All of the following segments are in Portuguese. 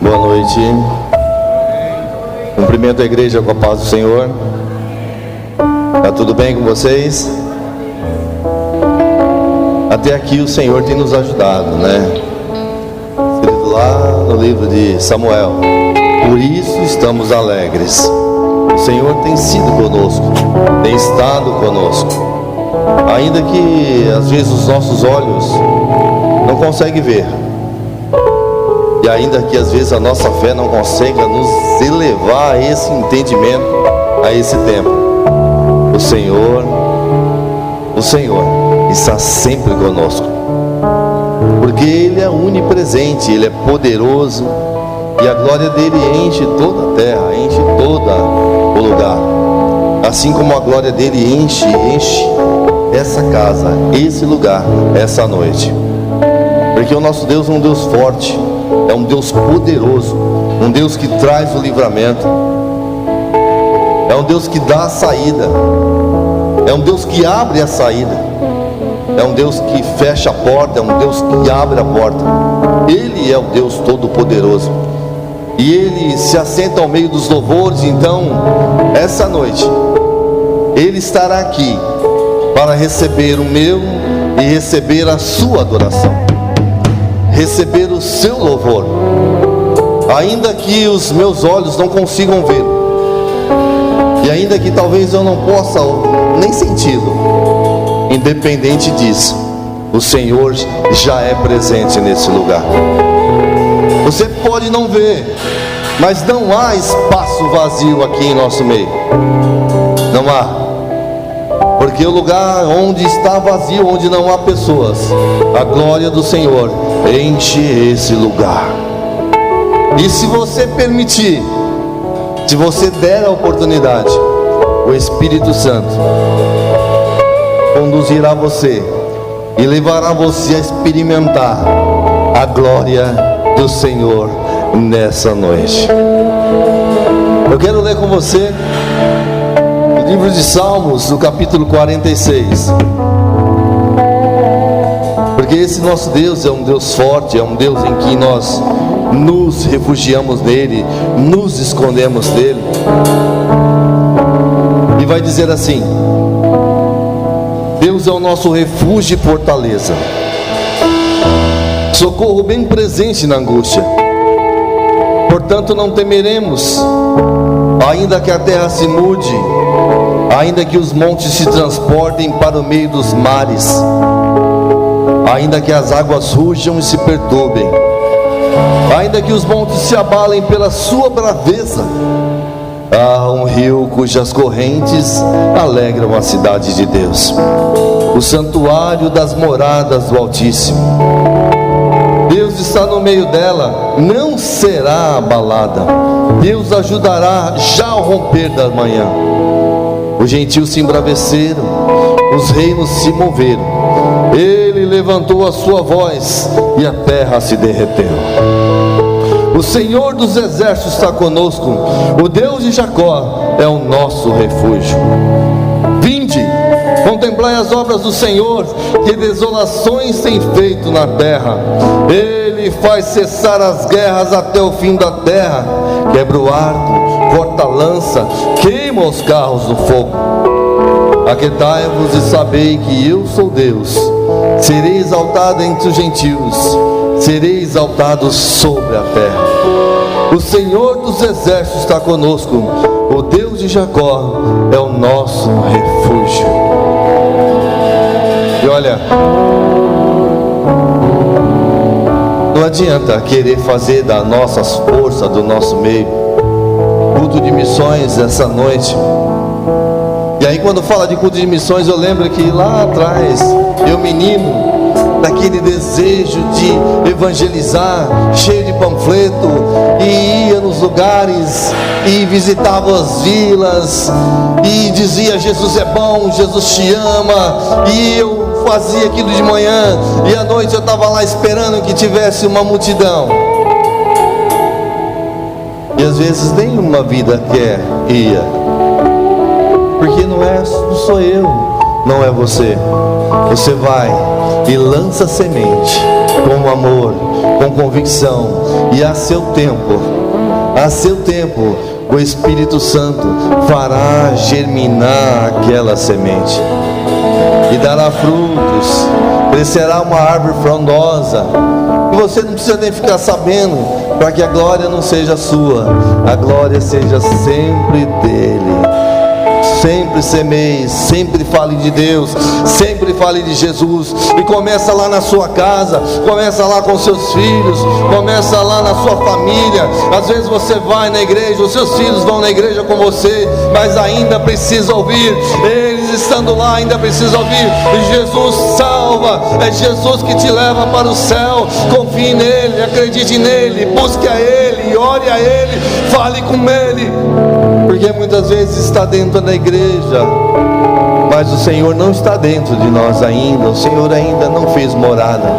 Boa noite. Cumprimento a igreja com a paz do Senhor. Tá tudo bem com vocês? Até aqui o Senhor tem nos ajudado, né? Escrito lá no livro de Samuel: por isso estamos alegres. O Senhor tem sido conosco, tem estado conosco. Ainda que às vezes os nossos olhos não conseguem ver, e ainda que às vezes a nossa fé não consiga nos elevar a esse entendimento, a esse tempo, o Senhor está sempre conosco, porque Ele é onipresente, Ele é poderoso, e a glória dele enche toda a terra, enche todo o lugar, assim como a glória dele enche essa casa, esse lugar, essa noite. Porque o nosso Deus é um Deus forte, é um Deus poderoso, um Deus que traz o livramento, é um Deus que dá a saída, é um Deus que abre a saída, é um Deus que fecha a porta, é um Deus que abre a porta. Ele é o Deus todo-poderoso, e Ele se assenta ao meio dos louvores. Então, essa noite, Ele estará aqui para receber o meu e receber a sua adoração, receber o seu louvor, ainda que os meus olhos não consigam ver, e ainda que talvez eu não possa nem senti-lo. Independente disso, o Senhor já é presente nesse lugar. Você pode não ver, mas não há espaço vazio aqui em nosso meio. Não há. Porque o lugar onde está vazio, onde não há pessoas, a glória do Senhor enche esse lugar. E se você permitir, se você der a oportunidade, o Espírito Santo conduzirá você e levará você a experimentar a glória do Senhor nessa noite. Eu quero ler com você o livro de Salmos, no capítulo 46, porque esse nosso Deus é um Deus forte, é um Deus em que nós nos refugiamos nele, nos escondemos nele. E vai dizer assim: Deus é o nosso refúgio e fortaleza, socorro bem presente na angústia. Portanto não temeremos, ainda que a terra se mude, ainda que os montes se transportem para o meio dos mares, ainda que as águas rujam e se perturbem, ainda que os montes se abalem pela sua braveza. Há um rio cujas correntes alegram a cidade de Deus, o santuário das moradas do Altíssimo. Deus está no meio dela, não será abalada. Deus ajudará já ao romper da manhã. Os gentios se embraveceram, os reinos se moveram. Ele levantou a sua voz e a terra se derreteu. O Senhor dos exércitos está conosco, o Deus de Jacó é o nosso refúgio. Vinde, contemplai as obras do Senhor, que desolações tem feito na terra. Ele faz cessar as guerras até o fim da terra, quebra o arco, corta a lança, queima os carros no fogo. Aquietai-vos e sabei que eu sou Deus. Serei exaltado entre os gentios, serei exaltado sobre a terra. O Senhor dos exércitos está conosco, o Deus de Jacó é o nosso refúgio. E olha, não adianta querer fazer das nossas forças, do nosso meio, culto de missões essa noite. E aí quando fala de culto de missões, eu lembro que lá atrás, eu menino, daquele desejo de evangelizar, cheio de panfleto, e ia nos lugares, e visitava as vilas, e dizia: Jesus é bom, Jesus te ama. E eu fazia aquilo de manhã, e à noite eu estava lá esperando que tivesse uma multidão. E às vezes nenhuma vida ia, porque não sou eu, não é você. Você vai, e lança semente com amor, com convicção, e a seu tempo, o Espírito Santo fará germinar aquela semente e dará frutos, crescerá uma árvore frondosa, e você não precisa nem ficar sabendo, para que a glória não seja sua, a glória seja sempre dele. Sempre semeie, sempre fale de Deus, sempre fale de Jesus, e começa lá na sua casa, começa lá com seus filhos, começa lá na sua família. Às vezes você vai na igreja, os seus filhos vão na igreja com você, mas ainda precisa ouvir, eles estando lá ainda precisam ouvir, Jesus salva, é Jesus que te leva para o céu. Confie nele, acredite nele, busque a ele, ore a ele, fale com ele, porque muitas vezes está dentro da igreja, mas o Senhor não está dentro de nós ainda, o Senhor ainda não fez morada.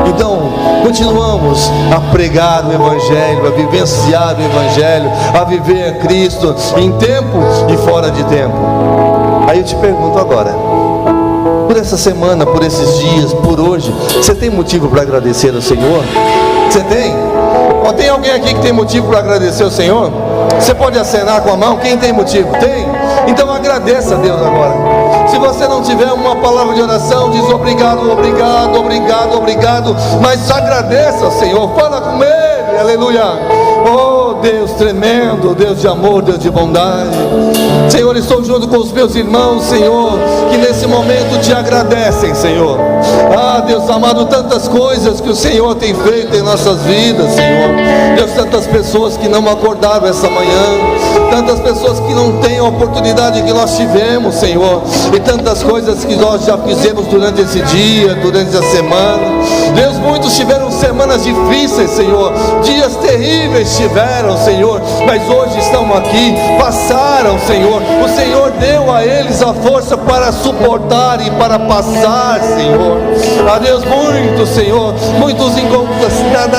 Então, continuamos a pregar o Evangelho, a vivenciar o Evangelho, a viver a Cristo em tempo e fora de tempo. Aí eu te pergunto agora, por essa semana, por esses dias, por hoje, você tem motivo para agradecer ao Senhor? Você tem? Ou tem alguém aqui que tem motivo para agradecer ao Senhor? Você pode acenar com a mão? Quem tem motivo? Tem? Então agradeça a Deus agora. Se você não tiver uma palavra de oração, diz obrigado, obrigado, obrigado, obrigado, mas agradeça ao Senhor, fala com Ele, aleluia. Oh Deus tremendo, Deus de amor, Deus de bondade. Senhor, estou junto com os meus irmãos, Senhor, que nesse momento te agradecem, Senhor. Ah, Deus amado, tantas coisas que o Senhor tem feito em nossas vidas, Senhor. Deus, tantas pessoas que não acordaram essa manhã, tantas pessoas que não têm a oportunidade que nós tivemos, Senhor, e tantas coisas que nós já fizemos durante esse dia, durante a semana. Deus, muitos tiveram semanas difíceis, Senhor, dias terríveis tiveram, Senhor, mas hoje estão aqui, passaram, Senhor. O Senhor deu a eles a força para suportar e para passar, Senhor. A Deus, muitos, Senhor, muitos encontros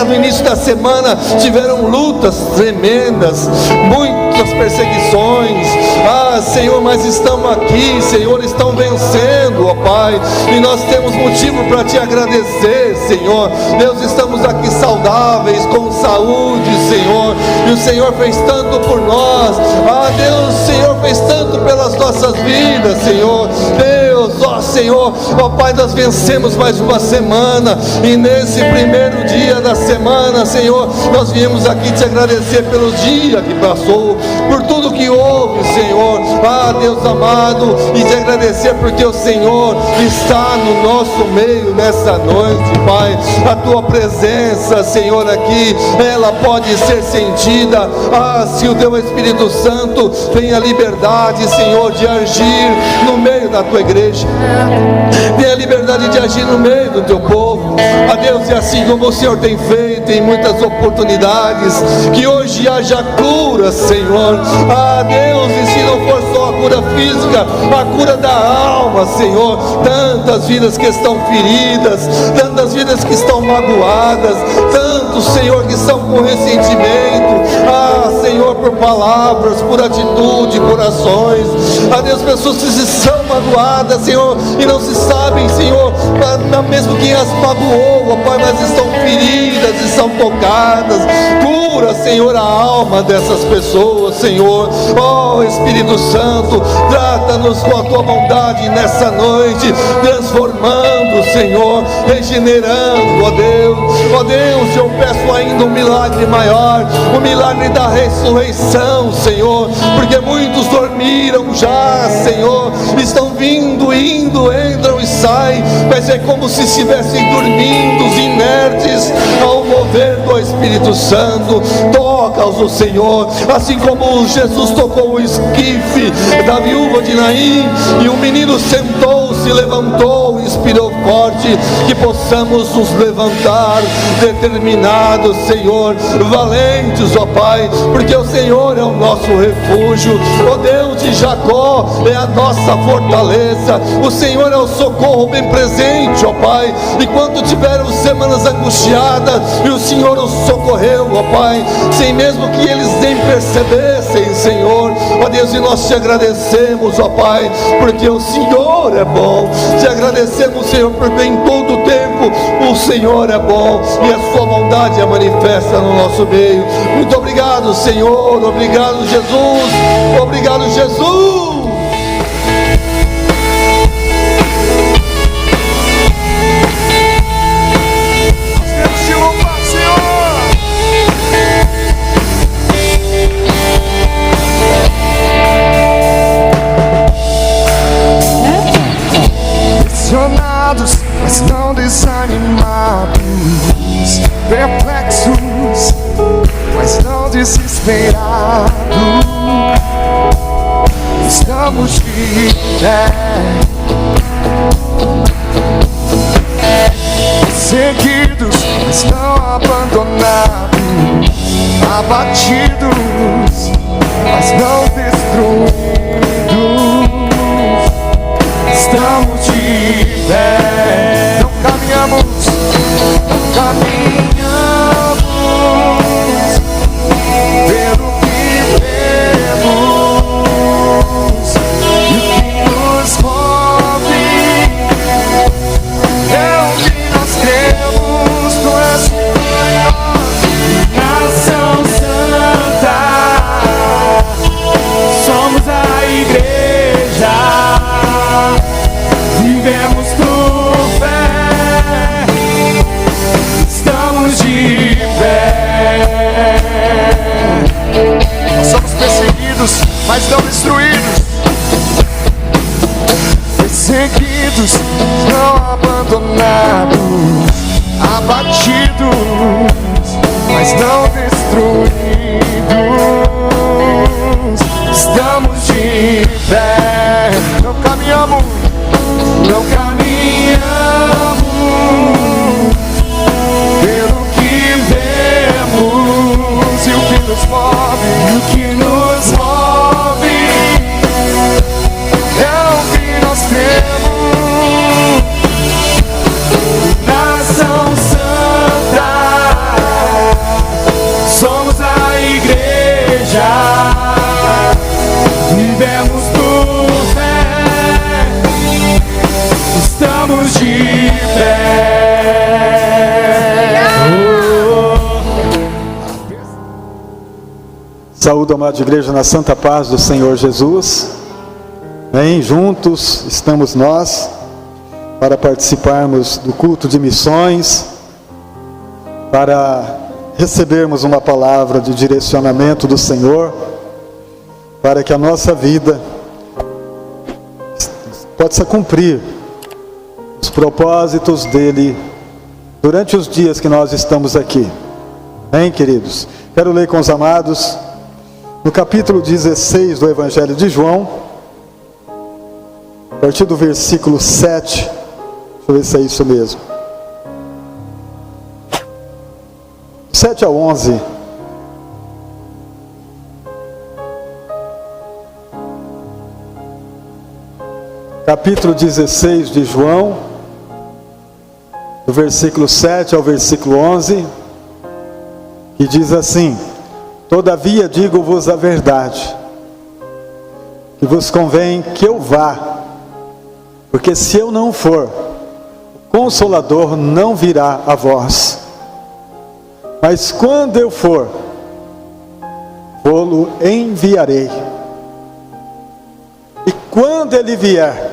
no início da semana tiveram lutas tremendas, muitas perseguições. Ah, Senhor, mas estamos aqui, Senhor, estão vencendo, ó Pai, e nós temos motivo para te agradecer, Senhor. Deus, estamos aqui saudáveis, com saúde, Senhor, e o Senhor fez tanto por nós. Ah, Deus, o Senhor fez tanto pelas nossas vidas, Senhor. Deus, ó Senhor, ó Pai, nós vencemos mais uma semana, e nesse primeiro dia da semana, Senhor, nós viemos aqui te agradecer pelo dia que passou, por tudo que houve, Senhor. Ah, Deus amado, e te agradecer porque o Senhor está no nosso meio nessa noite, Pai. A tua presença, Senhor, aqui, ela pode ser sentida. Ah, se o teu Espírito Santo tem a liberdade, Senhor, de agir no meio da tua igreja, tem a liberdade de agir no meio do teu povo. A Deus, e assim como o Senhor tem feito em muitas oportunidades, que hoje haja cura, Senhor. Ah, Deus, e se não for só a cura física, a cura da alma, Senhor. Tantas vidas que estão feridas, tantas vidas que estão magoadas, tantos, Senhor, que estão com ressentimento. Ah, Senhor, por palavras, por atitude, por ações. Ah, Deus, pessoas que são magoadas, Senhor, e não se sabem, Senhor, mesmo quem as magoou, ó Pai, mas estão feridas, estão tocadas. Cura, Senhor, a alma dessas pessoas, Senhor. Ó Espírito Santo, trata-nos com a tua bondade nessa noite, transformando, Senhor, regenerando, ó Deus. Ó Deus, eu peço ainda um milagre maior, o milagre da ressurreição, Senhor, porque muitos dormiram já, Senhor, estão vindo, indo, entram e saem, mas é como se estivessem dormindo, inertes ao mover do Espírito Santo. Toca-os, o Senhor, assim como Jesus tocou o esquife da viúva de Naim, e o menino sentou, se levantou, inspirou forte, que possamos nos levantar determinados, Senhor, valentes, ó Pai, porque o Senhor é o nosso refúgio. Ó Deus de Jacó, é a nossa fortaleza. O Senhor é o socorro honra, bem presente, ó Pai. Enquanto tiveram semanas angustiadas e o Senhor os socorreu, ó Pai, sem mesmo que eles nem percebessem, Senhor, ó Deus, e nós te agradecemos, ó Pai, porque o Senhor é bom. Te agradecemos, Senhor, porque em todo o tempo o Senhor é bom e a sua bondade é manifesta no nosso meio. Muito obrigado, Senhor. Obrigado, Jesus. Obrigado, Jesus. Mas não desanimados, perplexos, mas não desesperados. Estamos de pé, seguidos, mas não abandonados, abatidos, mas não destruídos. Estamos de pé, não caminhamos, pelo que vemos, e o que nos move é o que nós cremos. Tu és nação santa, somos a igreja. Vivemos por fé, estamos de pé. Nós somos perseguidos, mas não destruídos. Perseguidos, não abandonados. Abatidos, mas não destruídos. Estamos de pé, não caminhamos. Não caminhamos pelo que vemos, e o que nos move, é o que nós temos. Nação santa, somos a igreja. Vivemos por fé, estamos de pé. Saúde, amada igreja, na santa paz do Senhor Jesus. Bem, juntos estamos nós para participarmos do culto de missões, para recebermos uma palavra de direcionamento do Senhor, para que a nossa vida possa cumprir os propósitos dele durante os dias que nós estamos aqui. Bem, queridos, quero ler com os amados no capítulo 16 do Evangelho de João, a partir do versículo 7. Deixa eu ver se é isso mesmo. 7 a 11. Capítulo 16 de João, do versículo 7 ao versículo 11, que diz assim: Todavia digo-vos a verdade, que vos convém que eu vá, porque se eu não for, o Consolador não virá a vós. Mas quando eu for, vou-lo enviarei. E quando ele vier,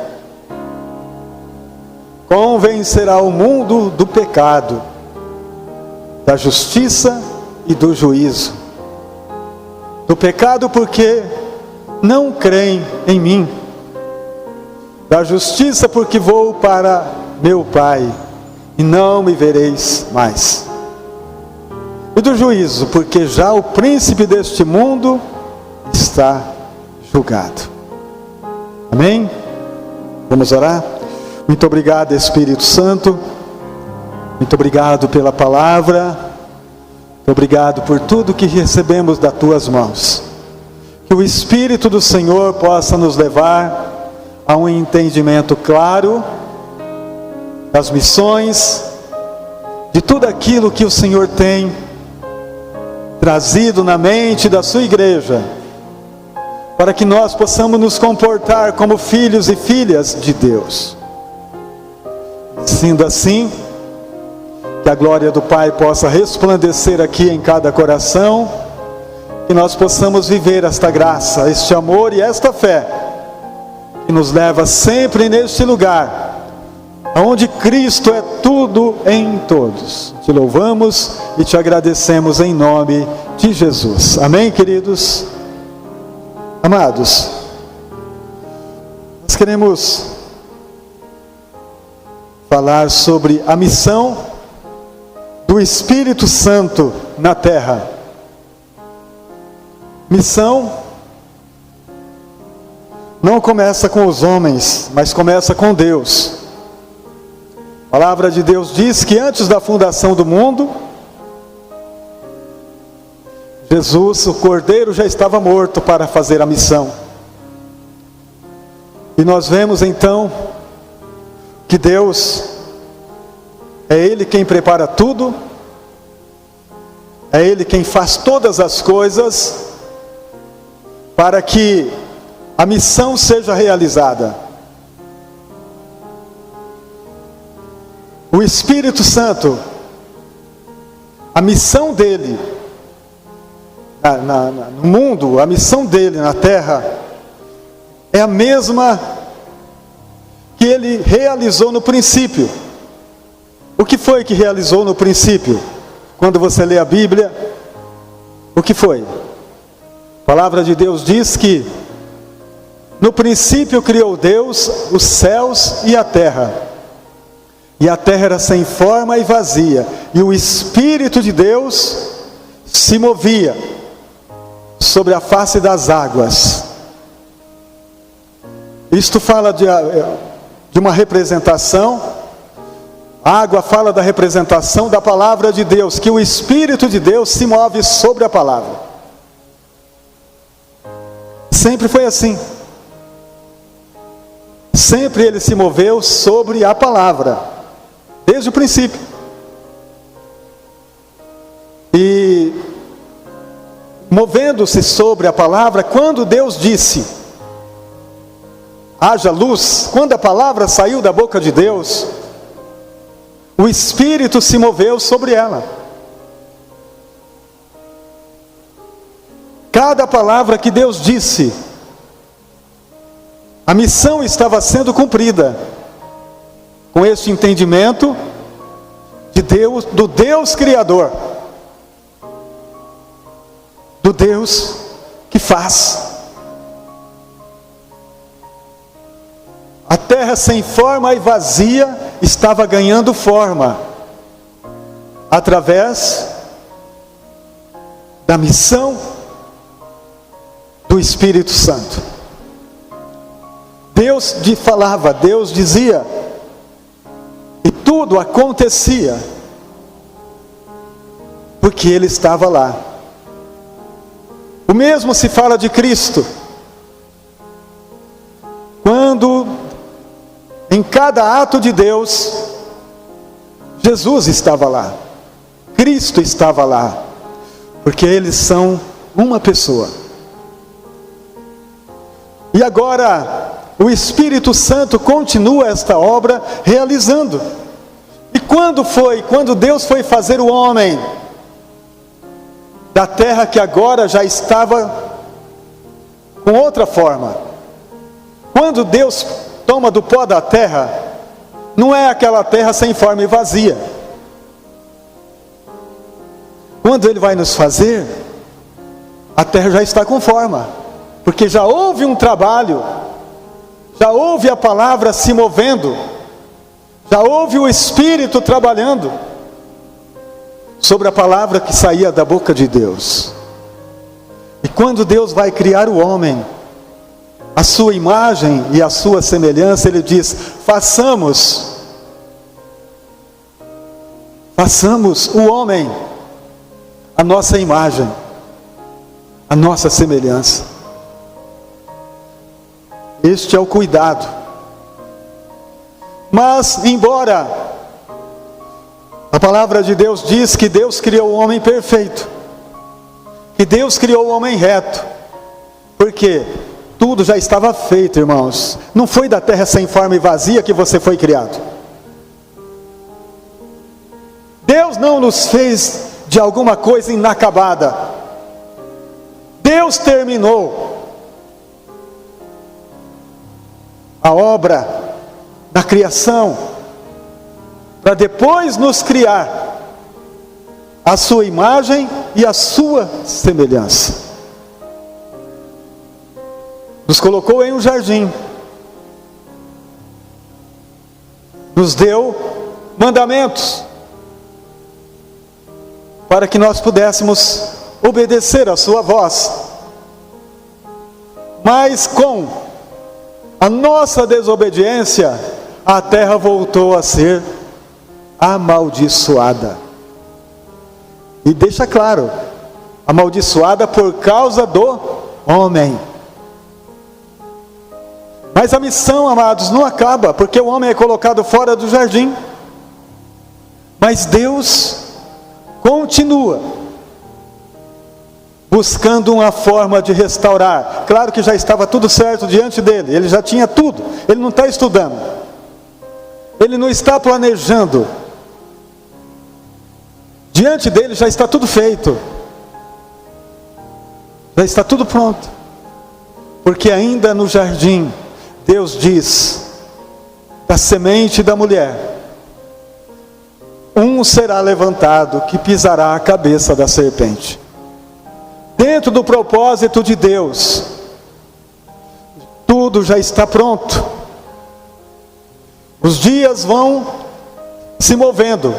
convencerá o mundo do pecado, da justiça e do juízo. Do pecado porque não creem em mim. Da justiça porque vou para meu Pai e não me vereis mais. E do juízo porque já o príncipe deste mundo está julgado. Amém? Vamos orar? Muito obrigado, Espírito Santo. Muito obrigado pela palavra. Muito obrigado por tudo que recebemos das tuas mãos. Que o Espírito do Senhor possa nos levar a um entendimento claro das missões, de tudo aquilo que o Senhor tem trazido na mente da sua igreja, para que nós possamos nos comportar como filhos e filhas de Deus. Sendo assim, que a glória do Pai possa resplandecer aqui em cada coração, que nós possamos viver esta graça, este amor e esta fé, que nos leva sempre neste lugar, onde Cristo é tudo em todos. Te louvamos e te agradecemos em nome de Jesus. Amém, queridos? Amados, nós queremos falar sobre a missão do Espírito Santo na terra. Missão não começa com os homens, mas começa com Deus. A palavra de Deus diz que antes da fundação do mundo, Jesus, o Cordeiro, já estava morto para fazer a missão. E nós vemos então que Deus é Ele quem prepara tudo, é Ele quem faz todas as coisas para que a missão seja realizada. O Espírito Santo, a missão dele no mundo, a missão dele na terra, é a mesma que ele realizou no princípio. O que foi que realizou no princípio? Quando você lê a Bíblia, o que foi? A palavra de Deus diz que no princípio criou Deus os céus e a terra. E a terra era sem forma e vazia, e o Espírito de Deus se movia sobre a face das águas. Isto fala de uma representação. A água fala da representação da palavra de Deus, que o Espírito de Deus se move sobre a palavra. Sempre foi assim. Sempre ele se moveu sobre a palavra, desde o princípio. E movendo-se sobre a palavra, quando Deus disse, haja luz, quando a palavra saiu da boca de Deus, o Espírito se moveu sobre ela. Cada palavra que Deus disse, a missão estava sendo cumprida, com este entendimento de Deus, do Deus Criador, do Deus que faz. A terra sem forma e vazia estava ganhando forma através da missão do Espírito Santo. Deus falava, Deus dizia, e tudo acontecia porque Ele estava lá. O mesmo se fala de Cristo. Quando em cada ato de Deus, Jesus estava lá, Cristo estava lá, porque eles são uma pessoa. E agora, o Espírito Santo continua esta obra realizando. E quando Deus foi fazer o homem da terra que agora já estava com outra forma, quando Deus toma do pó da terra, não é aquela terra sem forma e vazia. Quando Ele vai nos fazer, a terra já está com forma, porque já houve um trabalho, já houve a palavra se movendo, já houve o Espírito trabalhando sobre a palavra que saía da boca de Deus. E quando Deus vai criar o homem, a sua imagem e a sua semelhança, Ele diz, façamos o homem a nossa imagem, a nossa semelhança. Este é o cuidado. Mas, embora a palavra de Deus diz que Deus criou o homem perfeito, que Deus criou o homem reto, porque tudo já estava feito, irmãos. Não foi da terra sem forma e vazia que você foi criado. Deus não nos fez de alguma coisa inacabada. Deus terminou a obra da criação para depois nos criar a sua imagem e a sua semelhança. Nos colocou em um jardim, nos deu mandamentos para que nós pudéssemos obedecer a sua voz. Mas com a nossa desobediência, a terra voltou a ser amaldiçoada. E deixa claro, amaldiçoada por causa do homem. Mas a missão, amados, não acaba, porque o homem é colocado fora do jardim. Mas Deus continua buscando uma forma de restaurar. Claro que já estava tudo certo diante dele, ele já tinha tudo. Ele não está estudando, ele não está planejando. Diante dele já está tudo feito, já está tudo pronto. Porque ainda no jardim, Deus diz: da semente da mulher, um será levantado que pisará a cabeça da serpente. Dentro do propósito de Deus, tudo já está pronto. Os dias vão se movendo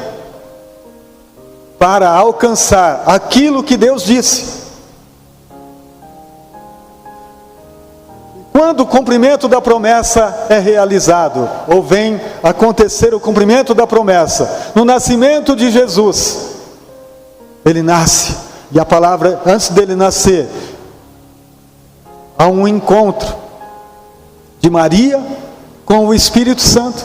para alcançar aquilo que Deus disse. Quando o cumprimento da promessa é realizado, ou vem acontecer o cumprimento da promessa, no nascimento de Jesus, ele nasce, e a palavra, antes dele nascer, há um encontro de Maria com o Espírito Santo.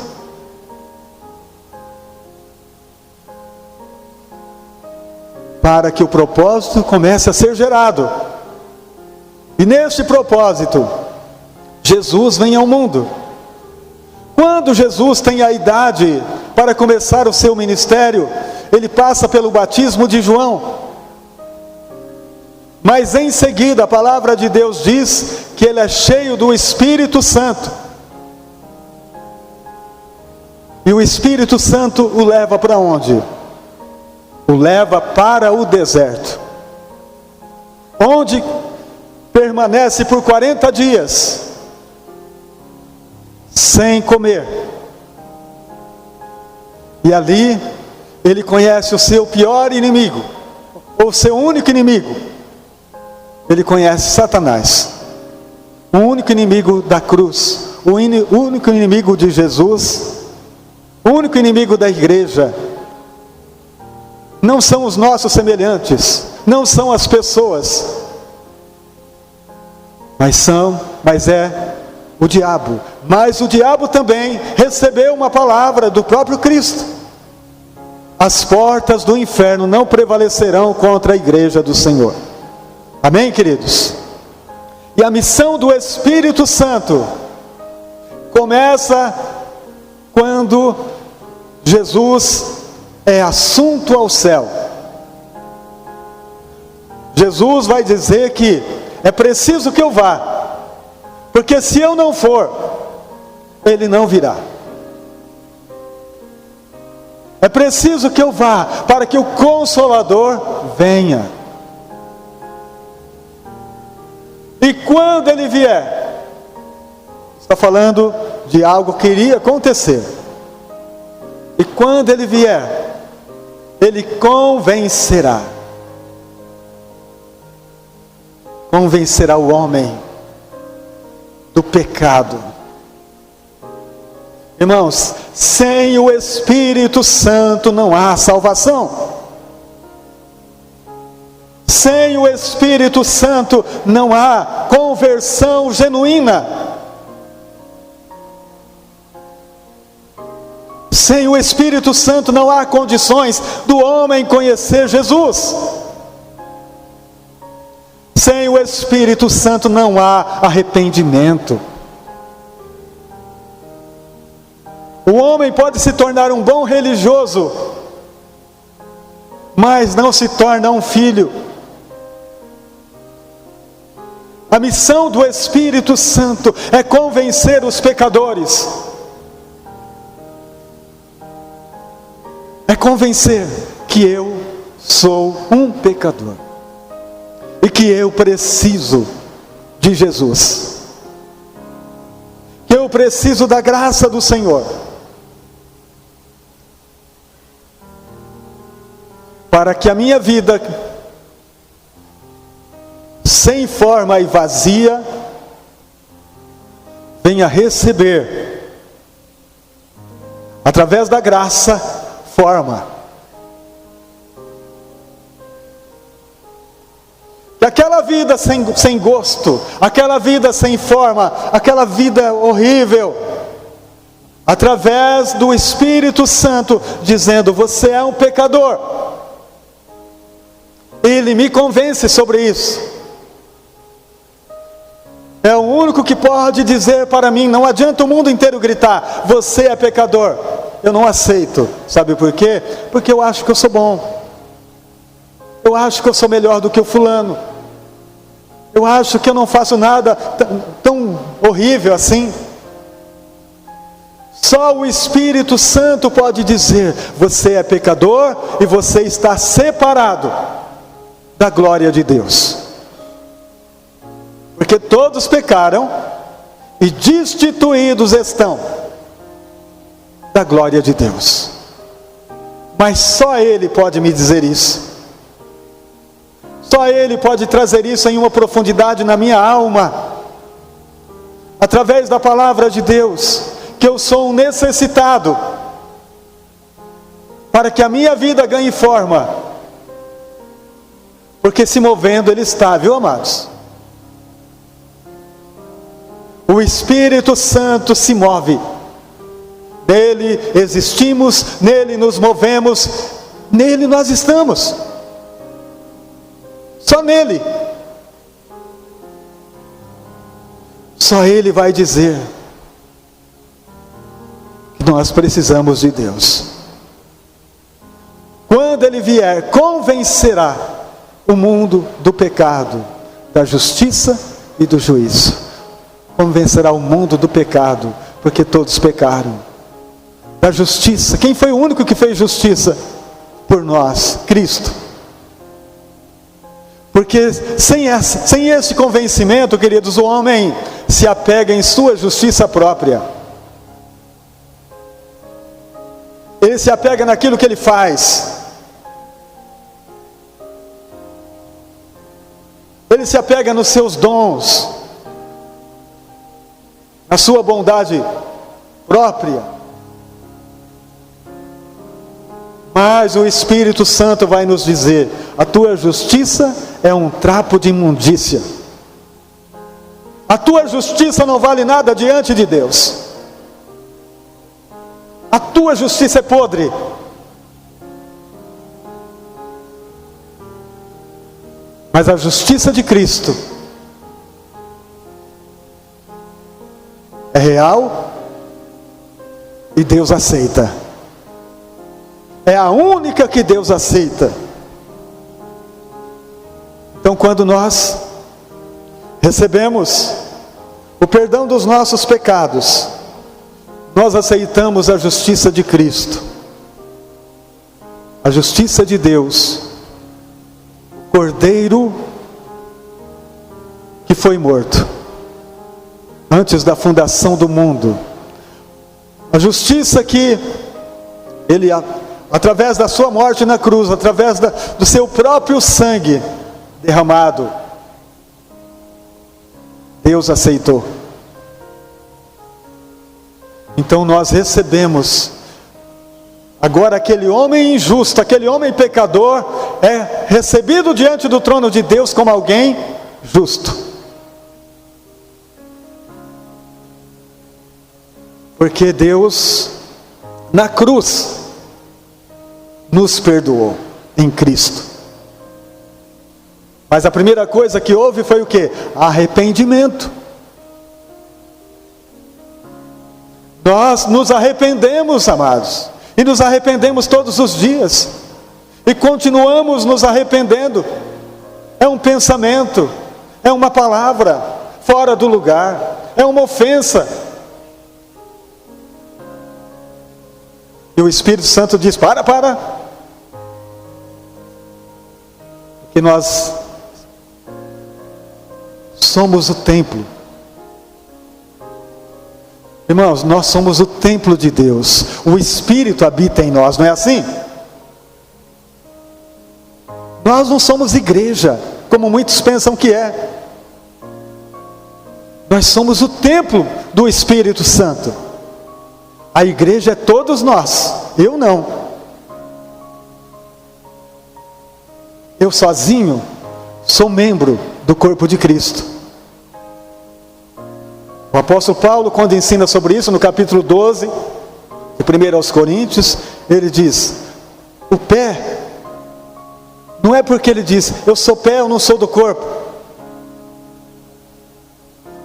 Para que o propósito comece a ser gerado. E neste propósito, Jesus vem ao mundo. Quando Jesus tem a idade para começar o seu ministério, ele passa pelo batismo de João. Mas em seguida a palavra de Deus diz que ele é cheio do Espírito Santo. E o Espírito Santo o leva para onde? O leva para o deserto, onde permanece por 40 dias, sem comer. E ali, ele conhece o seu pior inimigo, ou seu único inimigo. Ele conhece Satanás, o único inimigo da cruz, o único inimigo de Jesus, o único inimigo da igreja. Não são os nossos semelhantes, não são as pessoas, mas é o diabo. Mas o diabo também recebeu uma palavra do próprio Cristo: as portas do inferno não prevalecerão contra a igreja do Senhor. Amém, queridos? E a missão do Espírito Santo começa quando Jesus é assunto ao céu. Jesus vai dizer que é preciso que eu vá, porque se eu não for, ele não virá. É preciso que eu vá para que o Consolador venha. E quando ele vier, está falando de algo que iria acontecer. E quando ele vier, ele convencerá o homem do pecado. Irmãos, sem o Espírito Santo não há salvação. Sem o Espírito Santo não há conversão genuína. Sem o Espírito Santo não há condições do homem conhecer Jesus. Sem o Espírito Santo não há arrependimento. O homem pode se tornar um bom religioso, mas não se torna um filho. A missão do Espírito Santo é convencer os pecadores. É convencer que eu sou um pecador e que eu preciso de Jesus, que eu preciso da graça do Senhor, para que a minha vida, sem forma e vazia, venha receber, através da graça, forma. Que aquela vida sem gosto, aquela vida sem forma, aquela vida horrível, através do Espírito Santo, dizendo: você é um pecador. Ele me convence sobre isso. É o único que pode dizer para mim. Não adianta o mundo inteiro gritar: você é pecador. Eu não aceito. Sabe por quê? Porque eu acho que eu sou bom. Eu acho que eu sou melhor do que o fulano. Eu acho que eu não faço nada tão horrível assim. Só o Espírito Santo pode dizer: você é pecador e você está separado da glória de Deus. Porque todos pecaram e destituídos estão da glória de Deus. Mas só Ele pode me dizer isso. Só Ele pode trazer isso em uma profundidade na minha alma, através da palavra de Deus, que eu sou um necessitado, para que a minha vida ganhe forma, porque se movendo Ele está, viu, amados? O Espírito Santo se move, nele existimos, nele nos movemos, nele nós estamos. Só nele. Só Ele vai dizer que nós precisamos de Deus. Quando Ele vier, convencerá o mundo do pecado, da justiça e do juízo. Convencerá o mundo do pecado, porque todos pecaram. Da justiça, quem foi o único que fez justiça por nós? Cristo. Porque sem esse convencimento, queridos, o homem se apega em sua justiça própria. Ele se apega naquilo que ele faz. Ele se apega nos seus dons, na sua bondade própria. Mas o Espírito Santo vai nos dizer: a tua justiça é um trapo de imundícia. A tua justiça não vale nada diante de Deus. A tua justiça é podre. Mas a justiça de Cristo é real e Deus aceita. É a única que Deus aceita. Então, quando nós recebemos o perdão dos nossos pecados, nós aceitamos a justiça de Cristo, a justiça de Deus, o Cordeiro que foi morto antes da fundação do mundo, a justiça que Ele, através da sua morte na cruz, através do seu próprio sangue derramado, Deus aceitou. Então nós recebemos. Agora aquele homem injusto, aquele homem pecador, é recebido diante do trono de Deus como alguém justo. Porque Deus na cruz, nos perdoou em Cristo. Mas a primeira coisa que houve foi o quê? Arrependimento. Nós nos arrependemos, amados, e nos arrependemos todos os dias, e continuamos nos arrependendo. É um pensamento, é uma palavra fora do lugar, é uma ofensa. E o Espírito Santo diz: para. Porque nós somos o templo. Irmãos, nós somos o templo de Deus. O Espírito habita em nós, não é assim? Nós não somos igreja, como muitos pensam que é. Nós somos o templo do Espírito Santo. A igreja é todos nós, eu não. Eu sozinho sou membro do corpo de Cristo. O apóstolo Paulo, quando ensina sobre isso, no capítulo 12, de 1 aos Coríntios, ele diz: o pé, não é porque ele diz, eu sou pé, eu não sou do corpo.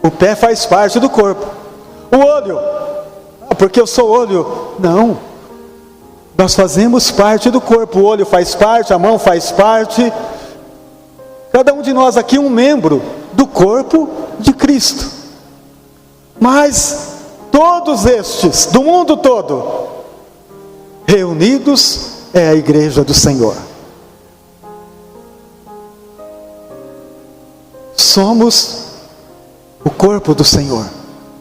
O pé faz parte do corpo. O olho, porque eu sou olho. Não, nós fazemos parte do corpo. O olho faz parte, a mão faz parte. Cada um de nós aqui é um membro do corpo de Cristo. Mas todos estes, do mundo todo, reunidos, é a igreja do Senhor. Somos o corpo do Senhor.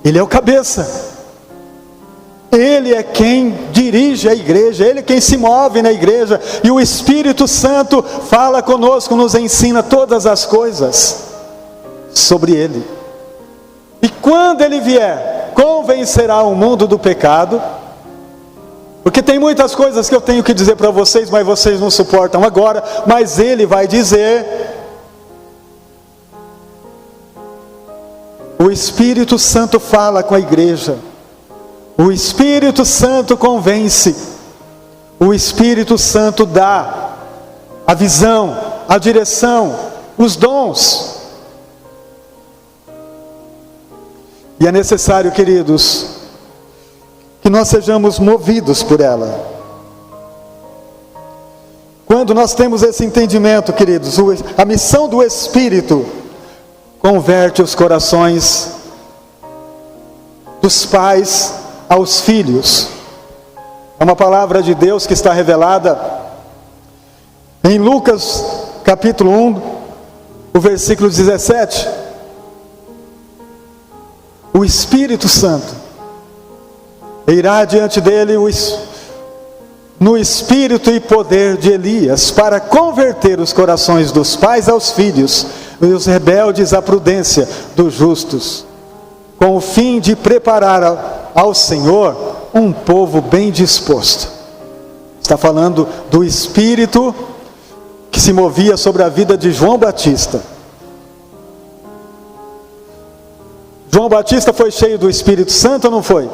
Ele é o cabeça. Ele é quem dirige a igreja, Ele é quem se move na igreja, e o Espírito Santo fala conosco, nos ensina todas as coisas sobre Ele. E quando Ele vier, convencerá o mundo do pecado, porque tem muitas coisas que eu tenho que dizer para vocês, mas vocês não suportam agora, mas Ele vai dizer. O Espírito Santo fala com a igreja. O Espírito Santo convence. O Espírito Santo dá a visão, a direção, os dons. E é necessário, queridos, que nós sejamos movidos por ela. Quando nós temos esse entendimento, queridos, a missão do Espírito converte os corações dos pais aos filhos. É uma palavra de Deus que está revelada em Lucas capítulo 1, o versículo 17. O Espírito Santo irá diante dele no espírito e poder de Elias, para converter os corações dos pais aos filhos, e os rebeldes à prudência dos justos, com o fim de preparar ao Senhor um povo bem disposto. Está falando do Espírito que se movia sobre a vida de João Batista. João Batista foi cheio do Espírito Santo ou não foi?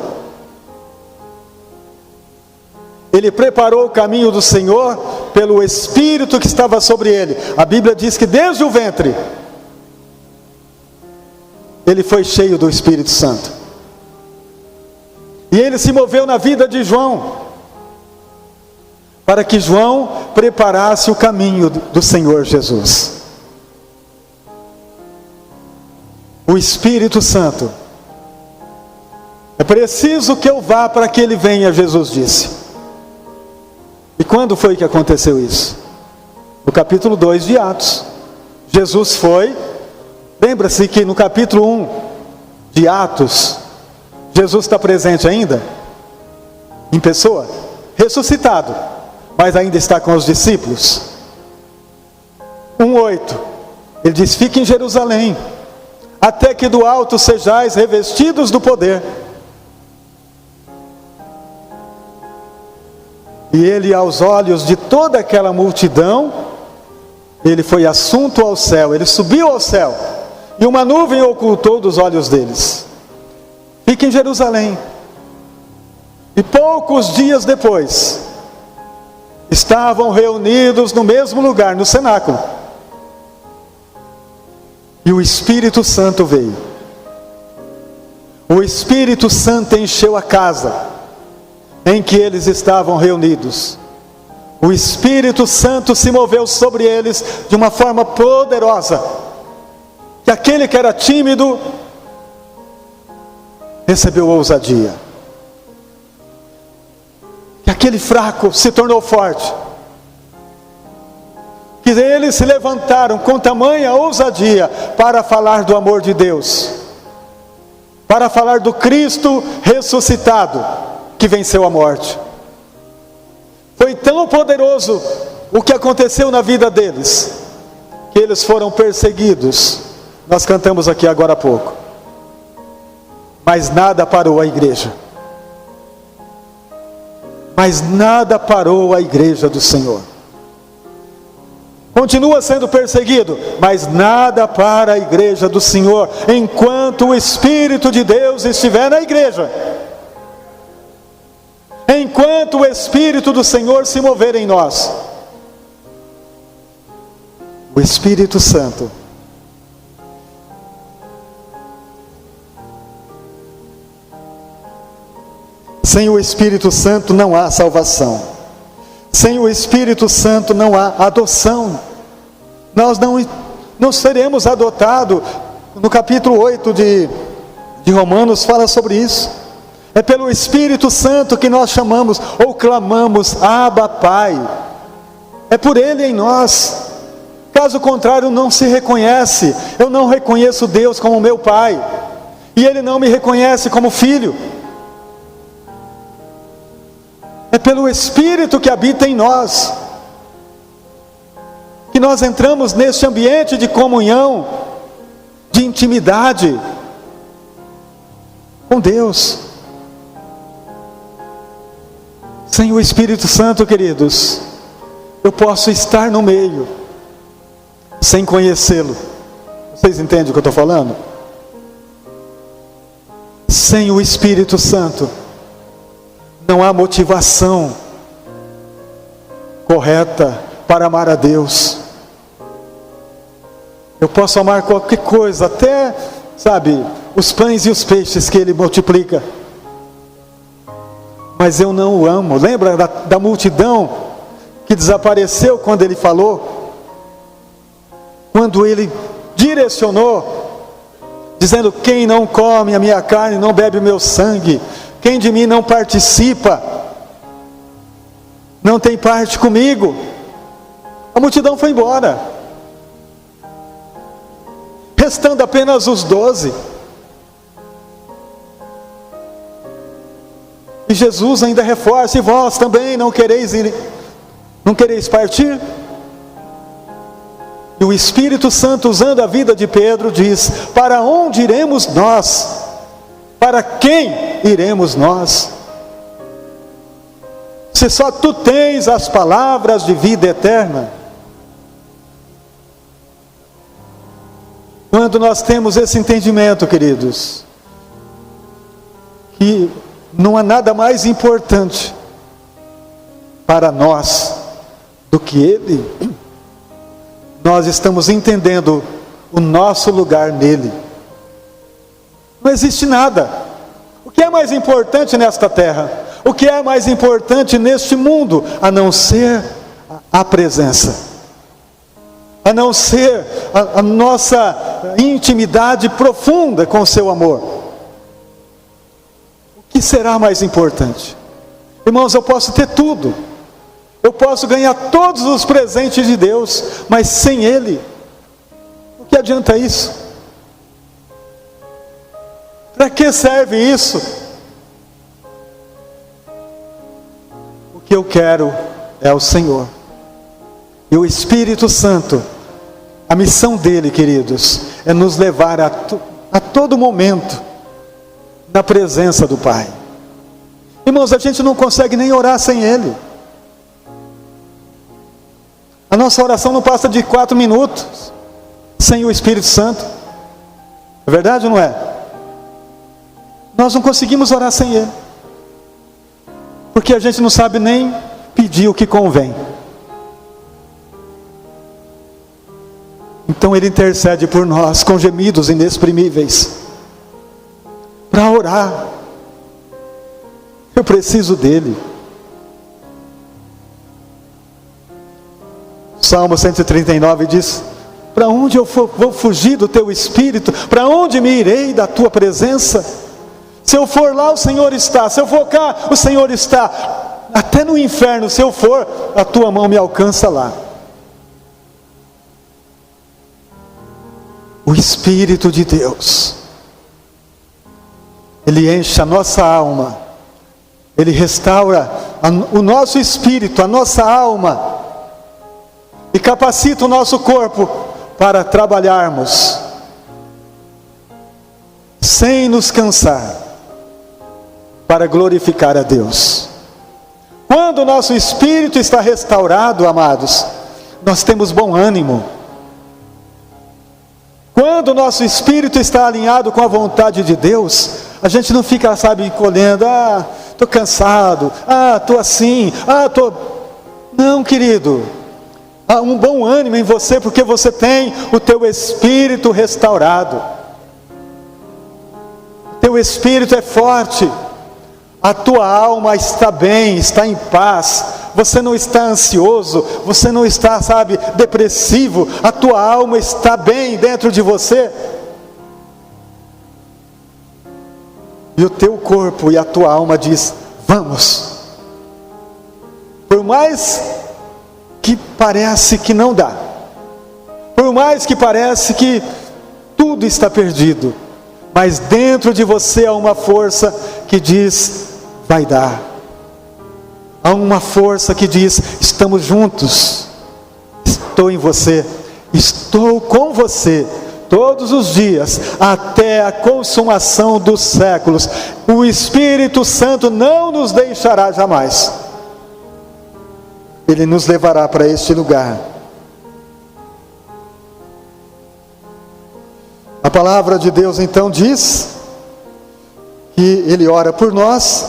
Ele preparou o caminho do Senhor pelo Espírito que estava sobre ele. A Bíblia diz que desde o ventre ele foi cheio do Espírito Santo. E ele se moveu na vida de João, para que João preparasse o caminho do Senhor Jesus. O Espírito Santo, é preciso que eu vá para que ele venha, Jesus disse. E quando foi que aconteceu isso? No capítulo 2 de Atos. Jesus foi, lembra-se que no capítulo 1 de Atos, Jesus está presente ainda, em pessoa, ressuscitado, mas ainda está com os discípulos. 1:8, ele diz: fique em Jerusalém, até que do alto sejais revestidos do poder. E ele, aos olhos de toda aquela multidão, ele foi assunto ao céu, ele subiu ao céu, e uma nuvem ocultou dos olhos deles. Fique em Jerusalém. E poucos dias depois, estavam reunidos no mesmo lugar, no cenáculo. E o Espírito Santo veio. O Espírito Santo encheu a casa em que eles estavam reunidos. O Espírito Santo se moveu sobre eles de uma forma poderosa, que aquele que era tímido recebeu ousadia, que aquele fraco se tornou forte, que eles se levantaram com tamanha ousadia para falar do amor de Deus, para falar do Cristo ressuscitado que venceu a morte. Foi tão poderoso o que aconteceu na vida deles, que eles foram perseguidos. Nós cantamos aqui agora há pouco. Mas nada parou a igreja. Mas nada parou a igreja do Senhor. Continua sendo perseguido, mas nada para a igreja do Senhor, enquanto o Espírito de Deus estiver na igreja. Enquanto o Espírito do Senhor se mover em nós. O Espírito Santo sem o Espírito Santo não há salvação. Sem o Espírito Santo não há adoção. Nós não seremos adotados. No capítulo 8 de Romanos fala sobre isso. É pelo Espírito Santo que nós chamamos ou clamamos, Abba, Pai. É por Ele em nós. Caso contrário, não se reconhece. Eu não reconheço Deus como meu Pai. E Ele não me reconhece como filho. É pelo Espírito que habita em nós que nós entramos neste ambiente de comunhão, de intimidade com Deus. Sem o Espírito Santo, queridos, eu posso estar no meio sem conhecê-lo. Vocês entendem o que eu estou falando? Sem o Espírito Santo não há motivação correta para amar a Deus. Eu posso amar qualquer coisa, até, os pães e os peixes que Ele multiplica. Mas eu não o amo. Lembra da multidão que desapareceu quando Ele falou? Quando Ele direcionou, dizendo: quem não come a minha carne, não bebe o meu sangue. Quem de mim não participa, não tem parte comigo. A multidão foi embora, restando apenas os 12. E Jesus ainda reforça: e vós também não quereis partir? E o Espírito Santo, usando a vida de Pedro, diz: para onde iremos nós? Para quem iremos nós? Se só tu tens as palavras de vida eterna. Quando nós temos esse entendimento, queridos, que não há nada mais importante para nós do que Ele, nós estamos entendendo o nosso lugar nele. Não existe nada. O que é mais importante nesta terra? O que é mais importante neste mundo? A não ser a presença, a não ser a nossa intimidade profunda com o seu amor. O que será mais importante? Irmãos, eu posso ter tudo, eu posso ganhar todos os presentes de Deus, mas sem Ele, o que adianta isso? Para que serve isso? O que eu quero é o Senhor. E o Espírito Santo, a missão dele, queridos, é nos levar a todo momento na presença do Pai. Irmãos, a gente não consegue nem orar sem Ele. A nossa oração não passa de 4 minutos sem o Espírito Santo. É verdade ou não é? Nós não conseguimos orar sem Ele. porque a gente não sabe nem pedir o que convém. Então Ele intercede por nós com gemidos inexprimíveis, para orar. Eu preciso dEle. Salmo 139 diz: para onde eu vou fugir do Teu Espírito? Para onde me irei da Tua presença? Se eu for lá, o Senhor está. Se eu for cá, o Senhor está. Até no inferno, se eu for, a Tua mão me alcança lá. O Espírito de Deus, Ele enche a nossa alma, Ele restaura o nosso espírito, a nossa alma, e capacita o nosso corpo para trabalharmos, sem nos cansar, para glorificar a Deus. Quando o nosso espírito está restaurado, amados, nós temos bom ânimo. Quando o nosso espírito está alinhado com a vontade de Deus, a gente não fica, encolhendo, estou cansado, estou assim, Não, querido, há um bom ânimo em você, porque você tem o teu espírito restaurado. O teu espírito é forte, a tua alma está bem, está em paz. Você não está ansioso, você não está, depressivo. A tua alma está bem dentro de você. E o teu corpo e a tua alma diz: vamos. Por mais que parece que não dá, por mais que parece que tudo está perdido, mas dentro de você há uma força que diz: vai dar. Há uma força que diz: estamos juntos, estou em você, estou com você todos os dias, até a consumação dos séculos. O Espírito Santo não nos deixará jamais. Ele nos levará para este lugar. A palavra de Deus então diz que Ele ora por nós,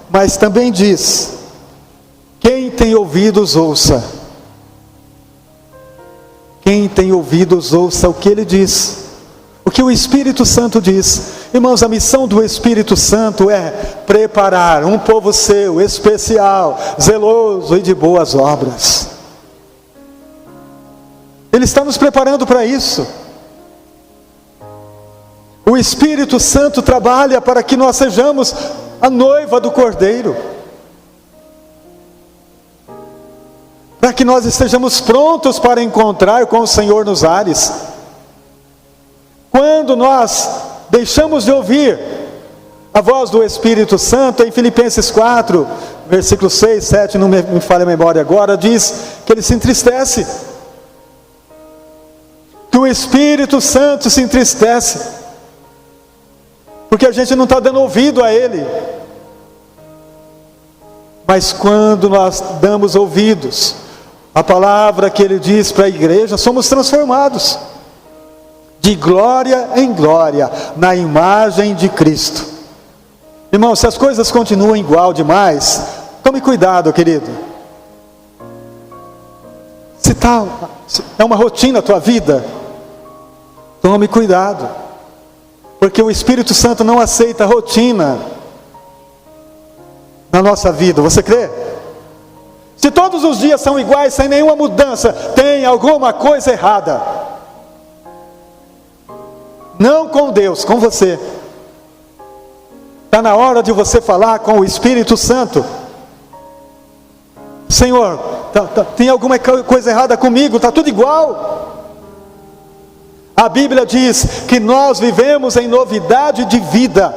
mas também diz: quem tem ouvidos, ouça. Quem tem ouvidos, ouça o que Ele diz, o que o Espírito Santo diz. Irmãos, a missão do Espírito Santo é preparar um povo seu, especial, zeloso e de boas obras. Ele está nos preparando para isso. O Espírito Santo trabalha para que nós sejamos a noiva do Cordeiro, para que nós estejamos prontos para encontrar com o Senhor nos ares. Quando nós deixamos de ouvir a voz do Espírito Santo, em Filipenses 4, versículos 6, 7, não me falha a memória agora, diz que ele se entristece, que o Espírito Santo se entristece, porque a gente não está dando ouvido a Ele. Mas quando nós damos ouvidos à palavra que Ele diz para a igreja, somos transformados de glória em glória, na imagem de Cristo. Irmão, se as coisas continuam igual demais, tome cuidado, querido. Se é uma rotina a tua vida, tome cuidado, porque o Espírito Santo não aceita rotina na nossa vida. Você crê? Se todos os dias são iguais, sem nenhuma mudança, tem alguma coisa errada. Não com Deus, com você. Está na hora de você falar com o Espírito Santo. Senhor, tem alguma coisa errada comigo? Está tudo igual. A Bíblia diz que nós vivemos em novidade de vida.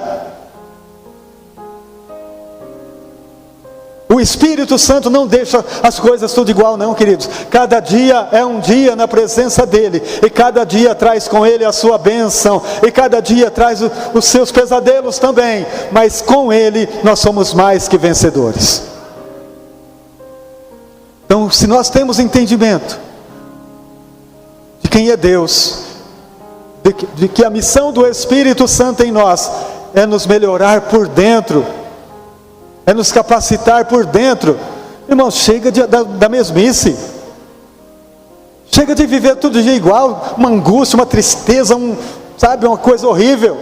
O Espírito Santo não deixa as coisas tudo igual não, queridos. Cada dia é um dia na presença dEle, e cada dia traz com Ele a sua bênção, e cada dia traz os seus pesadelos também, mas com Ele nós somos mais que vencedores. Então, se nós temos entendimento de quem é Deus, de que a missão do Espírito Santo em nós é nos melhorar por dentro, é nos capacitar por dentro. Irmão, chega da mesmice. Chega de viver todo dia igual, uma angústia, uma tristeza, uma coisa horrível.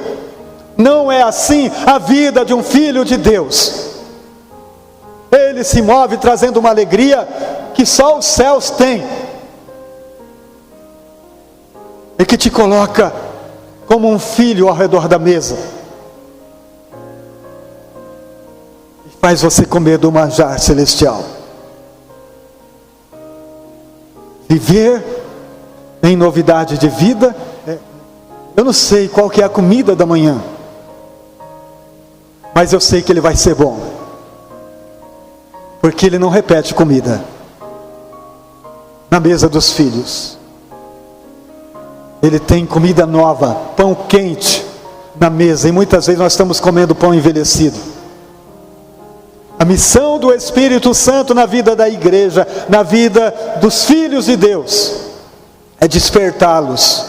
Não é assim a vida de um filho de Deus. Ele se move trazendo uma alegria que só os céus têm. E que te coloca como um filho ao redor da mesa. E faz você comer do manjar celestial. Viver em novidade de vida. Eu não sei qual que é a comida da manhã, mas eu sei que ele vai ser bom, porque ele não repete comida na mesa dos filhos. Ele tem comida nova, pão quente na mesa, e muitas vezes nós estamos comendo pão envelhecido. A missão do Espírito Santo na vida da igreja, na vida dos filhos de Deus, é despertá-los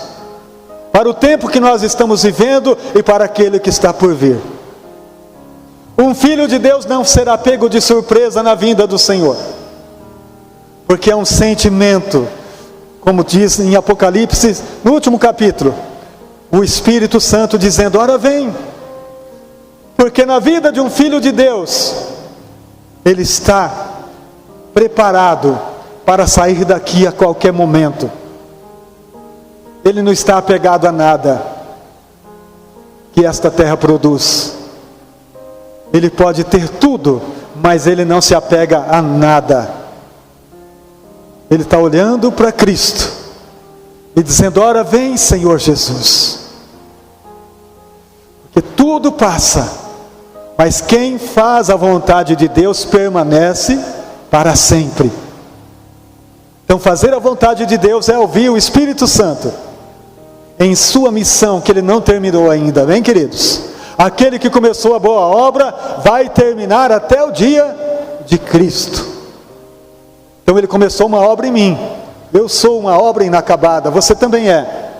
para o tempo que nós estamos vivendo e para aquele que está por vir. Um filho de Deus não será pego de surpresa na vinda do Senhor, porque é um sentimento, como diz em Apocalipse, no último capítulo, o Espírito Santo dizendo: ora vem, porque na vida de um filho de Deus, ele está preparado para sair daqui a qualquer momento. Ele não está apegado a nada que esta terra produz. Ele pode ter tudo, mas ele não se apega a nada. Ele está olhando para Cristo e dizendo: ora vem, Senhor Jesus. Porque tudo passa, mas quem faz a vontade de Deus permanece para sempre. Então fazer a vontade de Deus é ouvir o Espírito Santo em sua missão que ele não terminou ainda, bem queridos? Aquele que começou a boa obra vai terminar até o dia de Cristo. Então ele começou uma obra em mim. Eu sou uma obra inacabada, você também é.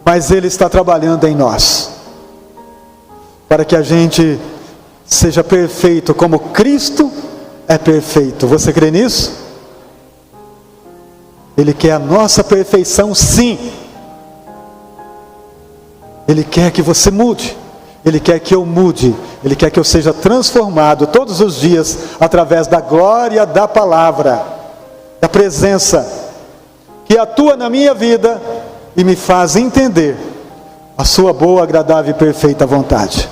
Mas ele está trabalhando em nós, para que a gente seja perfeito como Cristo é perfeito. Você crê nisso? Ele quer a nossa perfeição, sim. Ele quer que você mude. Ele quer que eu mude. Ele quer que eu seja transformado todos os dias através da glória da palavra, da presença que atua na minha vida e me faz entender a sua boa, agradável e perfeita vontade.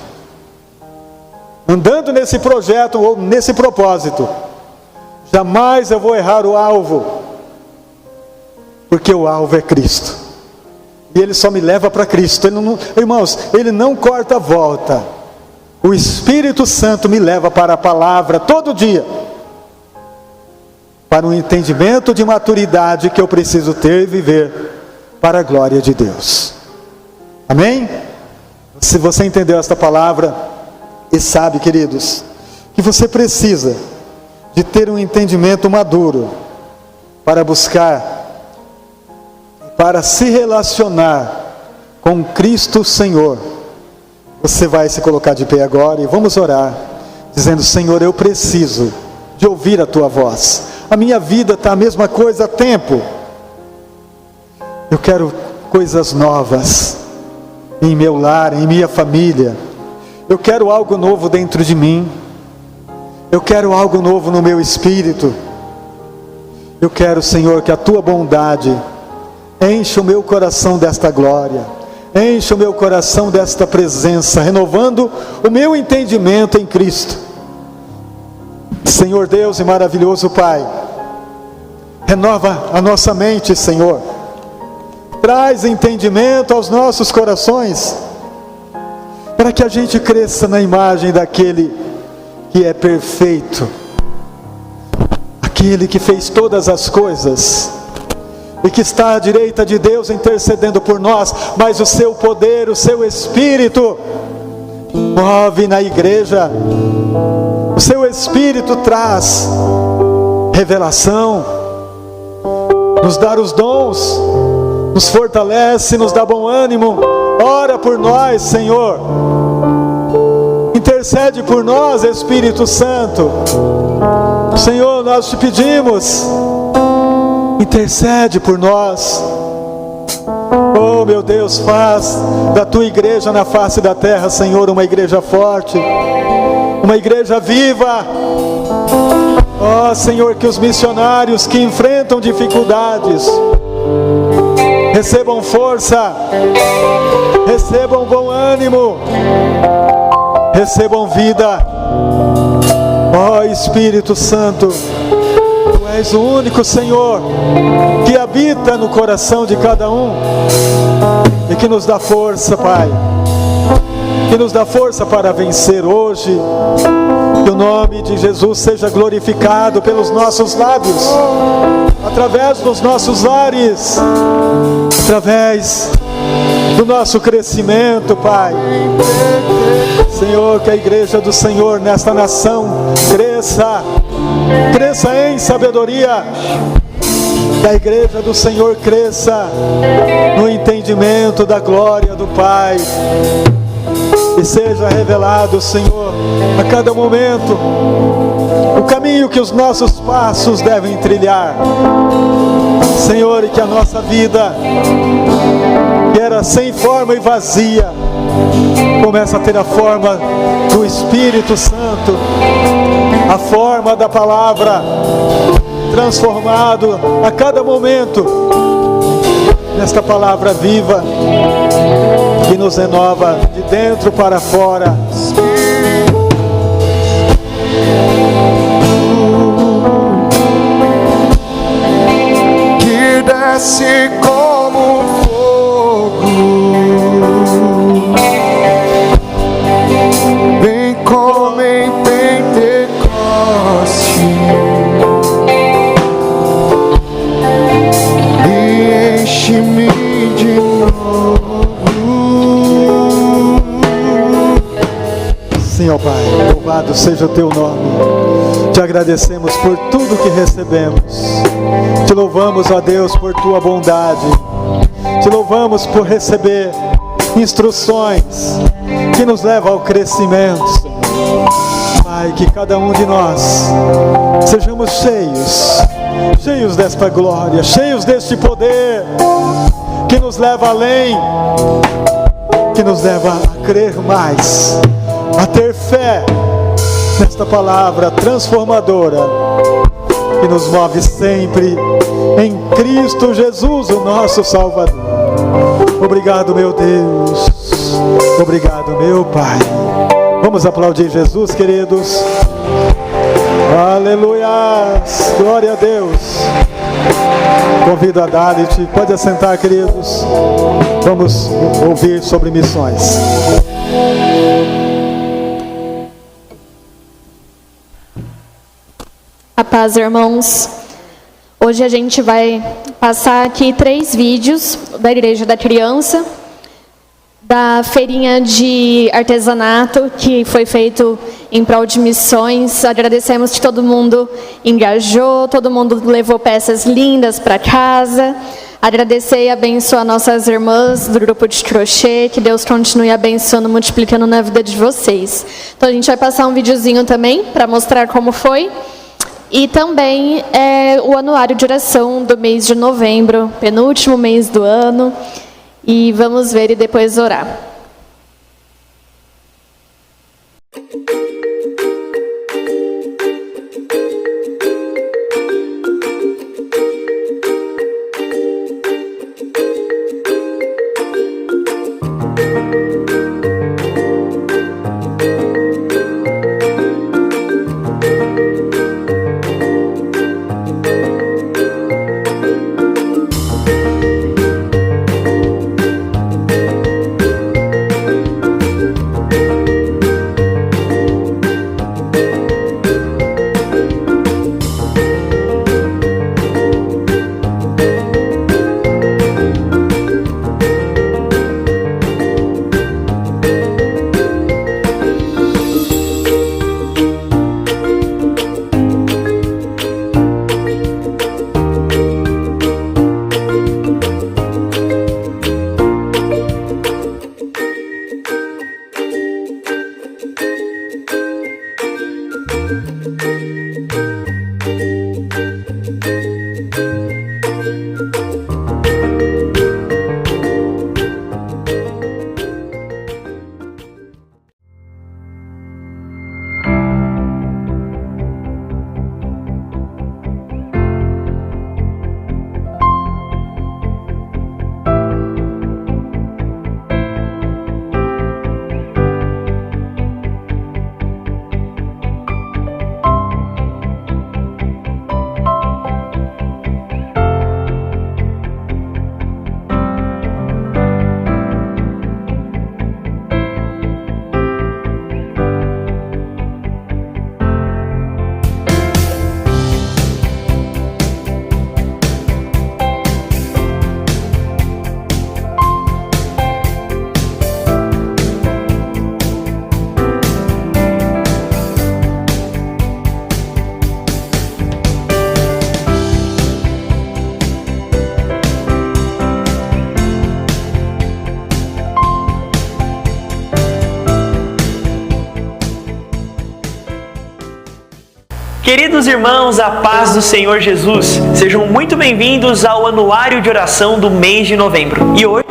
Andando nesse projeto ou nesse propósito, jamais eu vou errar o alvo, porque o alvo é Cristo, e Ele só me leva para Cristo. Ele não, irmãos, Ele não corta a volta. O Espírito Santo me leva para a palavra todo dia, para um entendimento de maturidade que eu preciso ter e viver para a glória de Deus. Amém? Se você entendeu esta palavra e sabe, queridos, que você precisa de ter um entendimento maduro para buscar, para se relacionar com Cristo Senhor, você vai se colocar de pé agora e vamos orar, dizendo: Senhor, eu preciso de ouvir a Tua voz. A minha vida está a mesma coisa há tempo. Eu quero coisas novas em meu lar, em minha família. Eu quero algo novo dentro de mim. Eu quero algo novo no meu espírito. Eu quero, Senhor, que a Tua bondade enche o meu coração desta glória, enche o meu coração desta presença, renovando o meu entendimento em Cristo. Senhor Deus e maravilhoso Pai, renova a nossa mente, Senhor. Traz entendimento aos nossos corações, para que a gente cresça na imagem daquele que é perfeito, aquele que fez todas as coisas e que está à direita de Deus intercedendo por nós. Mas o seu poder, o seu Espírito move na igreja. O seu Espírito traz revelação, nos dá os dons, nos fortalece, nos dá bom ânimo. Ora por nós, Senhor. Intercede por nós, Espírito Santo. Senhor, nós te pedimos, intercede por nós. Oh, meu Deus, faz da tua igreja na face da terra, Senhor, uma igreja forte, uma igreja viva. Oh, Senhor, que os missionários que enfrentam dificuldades recebam força, recebam bom ânimo, recebam vida. Ó Espírito Santo, Tu és o único Senhor que habita no coração de cada um e que nos dá força, Pai, que nos dá força para vencer hoje. Que o nome de Jesus seja glorificado pelos nossos lábios, através dos nossos lares, através do nosso crescimento, Pai. Senhor, que a igreja do Senhor nesta nação cresça em sabedoria. Que a igreja do Senhor cresça no entendimento da glória do Pai. E seja revelado, Senhor, a cada momento, o caminho que os nossos passos devem trilhar. Senhor, e que a nossa vida, que era sem forma e vazia, comece a ter a forma do Espírito Santo, a forma da palavra, transformado a cada momento nesta palavra viva, que nos renova de dentro para fora. Que desce como fogo, vem como em Pentecoste e enche-me de novo. Sim, ó Pai, louvado seja o Teu nome. Te agradecemos por tudo que recebemos. Te louvamos, ó Deus, por Tua bondade. Te louvamos por receber instruções que nos levam ao crescimento, Senhor. Pai, que cada um de nós sejamos cheios desta glória, cheios deste poder que nos leva além, que nos leva a crer mais, a ter fé nesta palavra transformadora que nos move sempre em Cristo Jesus, o nosso Salvador. Obrigado, meu Deus. Obrigado, meu Pai. Vamos aplaudir Jesus, queridos. Aleluia. Glória a Deus. Convido a Dalit. Pode assentar, queridos. Vamos ouvir sobre missões. A paz, irmãos. Hoje a gente vai passar aqui 3 vídeos da Igreja da Criança, da feirinha de artesanato que foi feito em prol de missões. Agradecemos que todo mundo engajou, todo mundo levou peças lindas para casa. Agradecer e abençoar nossas irmãs do grupo de crochê, que Deus continue abençoando, multiplicando na vida de vocês. Então a gente vai passar um videozinho também para mostrar como foi. E também o anuário de oração do mês de novembro, penúltimo mês do ano. E vamos ver e depois orar. Queridos irmãos, a paz do Senhor Jesus, sejam muito bem-vindos ao Anuário de Oração do mês de novembro. E hoje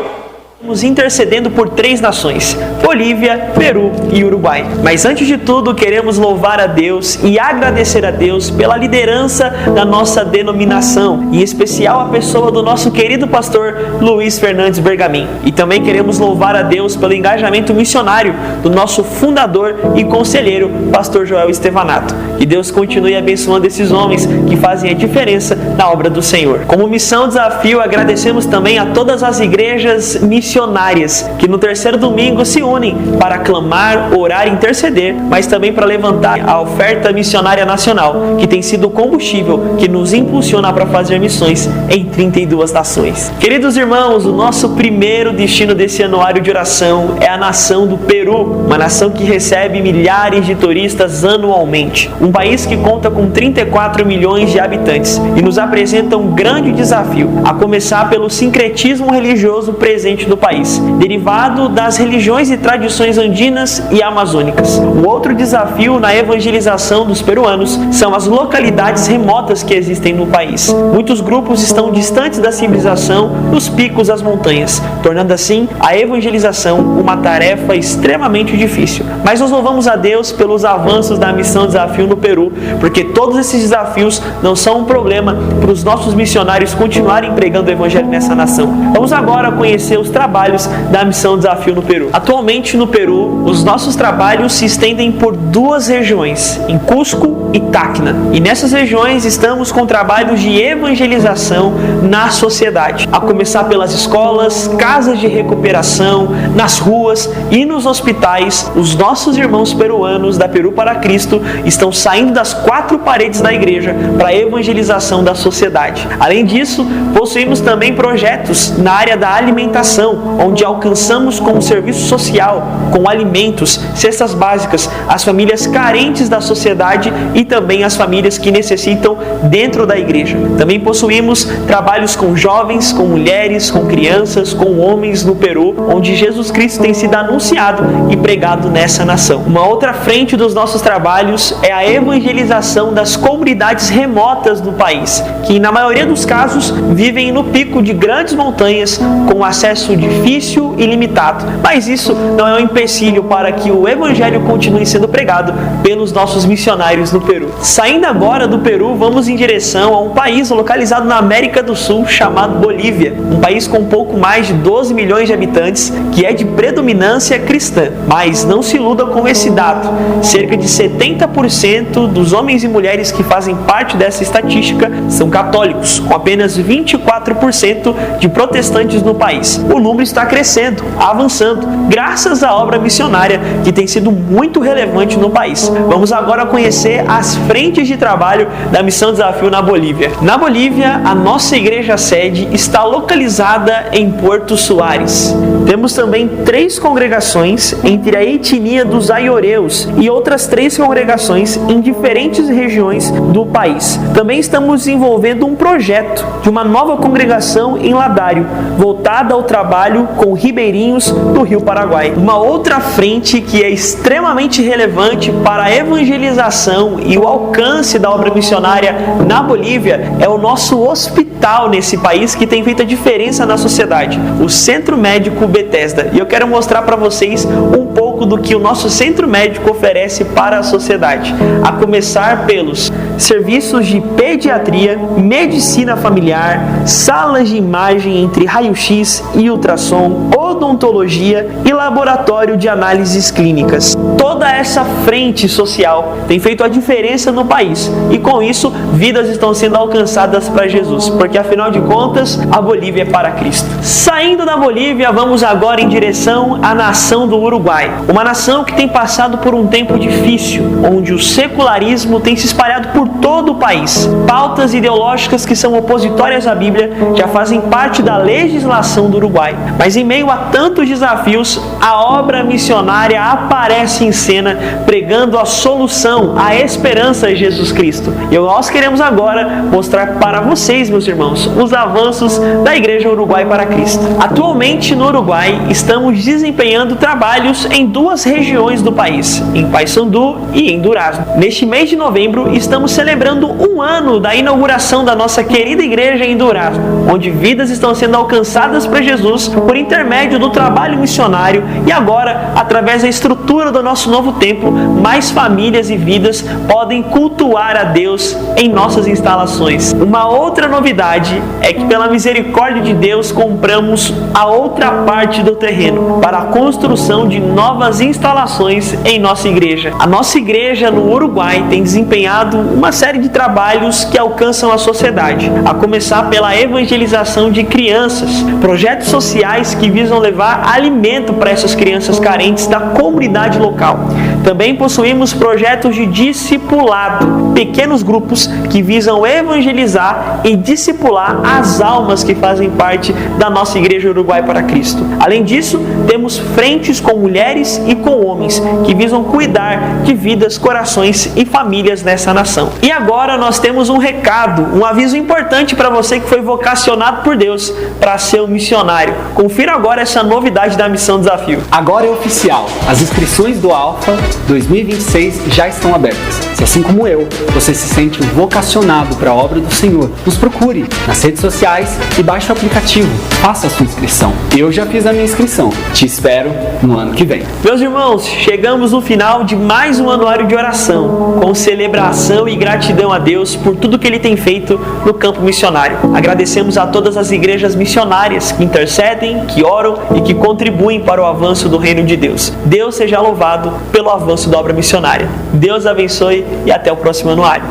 estamos intercedendo por 3 nações, Bolívia, Peru e Uruguai. Mas antes de tudo, queremos louvar a Deus e agradecer a Deus pela liderança da nossa denominação, em especial a pessoa do nosso querido pastor Luiz Fernandes Bergamin. E também queremos louvar a Deus pelo engajamento missionário do nosso fundador e conselheiro, pastor Joel Estevanato. Que Deus continue abençoando esses homens que fazem a diferença na obra do Senhor. Como missão desafio, agradecemos também a todas as igrejas missionárias que no terceiro domingo se unem para clamar, orar e interceder, mas também para levantar a oferta missionária nacional, que tem sido o combustível que nos impulsiona para fazer missões em 32 nações. Queridos irmãos, o nosso primeiro destino desse anuário de oração é a nação do Peru, uma nação que recebe milhares de turistas anualmente. Um país que conta com 34 milhões de habitantes e nos apresenta um grande desafio, a começar pelo sincretismo religioso presente no país, derivado das religiões e tradições andinas e amazônicas. O outro desafio na evangelização dos peruanos são as localidades remotas que existem no país. Muitos grupos estão distantes da civilização nos picos das montanhas, tornando assim a evangelização uma tarefa extremamente difícil. Mas nós louvamos a Deus pelos avanços da missão Desafio no Peru, porque todos esses desafios não são um problema para os nossos missionários continuarem pregando o evangelho nessa nação. Vamos agora conhecer os trabalhos da missão Desafio no Peru. Atualmente no Peru, os nossos trabalhos se estendem por 2 regiões, em Cusco e Tacna. E nessas regiões estamos com trabalhos de evangelização na sociedade, a começar pelas escolas, casas de recuperação, nas ruas e nos hospitais. Os nossos irmãos peruanos da Peru para Cristo estão saindo das 4 paredes da igreja para a evangelização da sociedade. Além disso, possuímos também projetos na área da alimentação, onde alcançamos com o serviço social, com alimentos, cestas básicas, as famílias carentes da sociedade e também as famílias que necessitam dentro da igreja. Também possuímos trabalhos com jovens, com mulheres, com crianças, com homens no Peru, onde Jesus Cristo tem sido anunciado e pregado nessa nação. Uma outra frente dos nossos trabalhos é a evangelização das comunidades remotas do país, que na maioria dos casos vivem no pico de grandes montanhas com acesso difícil e limitado. Mas isso não é um empecilho para que o evangelho continue sendo pregado pelos nossos missionários no Peru. Saindo agora do Peru, vamos em direção a um país localizado na América do Sul chamado Bolívia, um país com pouco mais de 12 milhões de habitantes, que é de predominância cristã. Mas não se iluda com esse dado, cerca de 70% dos homens e mulheres que fazem parte dessa estatística são católicos, com apenas 24% de protestantes no país. O número está crescendo, avançando, graças à obra missionária que tem sido muito relevante no país. Vamos agora conhecer as frentes de trabalho da Missão Desafio na Bolívia. Na Bolívia, a nossa igreja sede está localizada em Porto Suárez. Temos também 3 congregações entre a etnia dos aioreus e outras 3 congregações em diferentes regiões do país. Também estamos desenvolvendo um projeto de uma nova congregação em Ladário, voltada ao trabalho com ribeirinhos do Rio Paraguai. Uma outra frente que é extremamente relevante para a evangelização e o alcance da obra missionária na Bolívia é o nosso hospital nesse país, que tem feito a diferença na sociedade, o Centro Médico Bethesda. E eu quero mostrar para vocês um pouco do que o nosso centro médico oferece para a sociedade, a começar pelos serviços de pediatria, medicina familiar, salas de imagem entre raio-x e ultrassom, odontologia e laboratório de análises clínicas. Toda essa frente social tem feito a diferença no país e com isso vidas estão sendo alcançadas para Jesus, porque afinal de contas a Bolívia é para Cristo. Saindo da Bolívia, vamos agora em direção à nação do Uruguai, uma nação que tem passado por um tempo difícil, onde o secularismo tem se espalhado por todo o país. Pautas ideológicas que são opositórias à Bíblia já fazem parte da legislação do Uruguai, mas em meio a tantos desafios, a obra missionária aparece em cena, pregando a solução, a esperança em Jesus Cristo. E nós queremos agora mostrar para vocês, meus irmãos, os avanços da Igreja Uruguai para Cristo. Atualmente no Uruguai estamos desempenhando trabalhos em duas regiões do país, em Paissandu e em Durazno. Neste mês de novembro estamos celebrando um ano da inauguração da nossa querida igreja em Durazno, onde vidas estão sendo alcançadas para Jesus por intermédio do trabalho missionário e agora, através da estrutura do nosso novo templo, mais famílias e vidas podem cultuar a Deus em nossas instalações. Uma outra novidade é que, pela misericórdia de Deus, compramos a outra parte do terreno para a construção de novas instalações em nossa igreja. A nossa igreja no Uruguai tem desempenhado uma série de trabalhos que alcançam a sociedade, a começar pela evangelização de crianças, projetos sociais que visam levar alimento para essas crianças carentes da comunidade local. Também possuímos projetos de discipulado, pequenos grupos que visam evangelizar e discipular as almas que fazem parte da nossa Igreja Uruguai para Cristo. Além disso, temos frentes com mulheres e com homens que visam cuidar de vidas, corações e famílias nessa nação. E agora nós temos um recado, um aviso importante para você que foi vocacionado por Deus para ser um missionário. Confira agora essa novidade da Missão Desafio. Agora é oficial, as inscrições do Alpha 2026 já estão abertas. Se assim como eu, você se sente vocacionado para a obra do Senhor, nos procure nas redes sociais e baixe o aplicativo. Faça a sua inscrição. Eu já fiz a minha inscrição. Te espero no ano que vem. Meus irmãos, chegamos no final de mais um anuário de oração, com celebração e gratidão a Deus por tudo que Ele tem feito no campo missionário. Agradecemos a todas as igrejas missionárias que intercedem, que oram e que contribuem para o avanço do reino de Deus. Deus seja louvado pelo avanço da obra missionária. Deus abençoe e até o próximo anuário.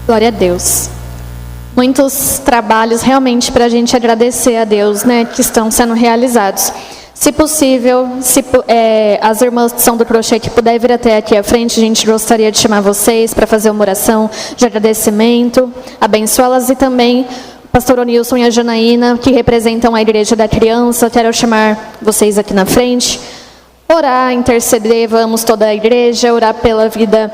Glória a Deus. Muitos trabalhos realmente para a gente agradecer a Deus, né, que estão sendo realizados. Se possível, as irmãs que são do crochê que puderem vir até aqui à frente, a gente gostaria de chamar vocês para fazer uma oração de agradecimento, abençoá-las, e também o pastor Onilson e a Janaína, que representam a Igreja da Criança. Quero chamar vocês aqui na frente, orar, interceder, vamos toda a igreja, orar pela vida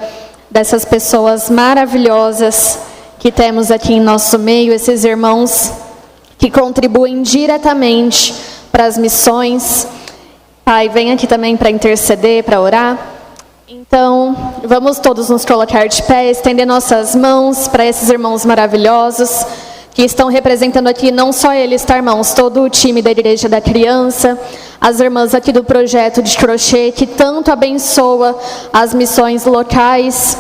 dessas pessoas maravilhosas que temos aqui em nosso meio, esses irmãos que contribuem diretamente para as missões. Pai, vem aqui também para interceder, para orar. Então, vamos todos nos colocar de pé, estender nossas mãos para esses irmãos maravilhosos que estão representando aqui, não só eles, tá, irmãos? Todo o time da Igreja da Criança, as irmãs aqui do projeto de crochê, que tanto abençoa as missões locais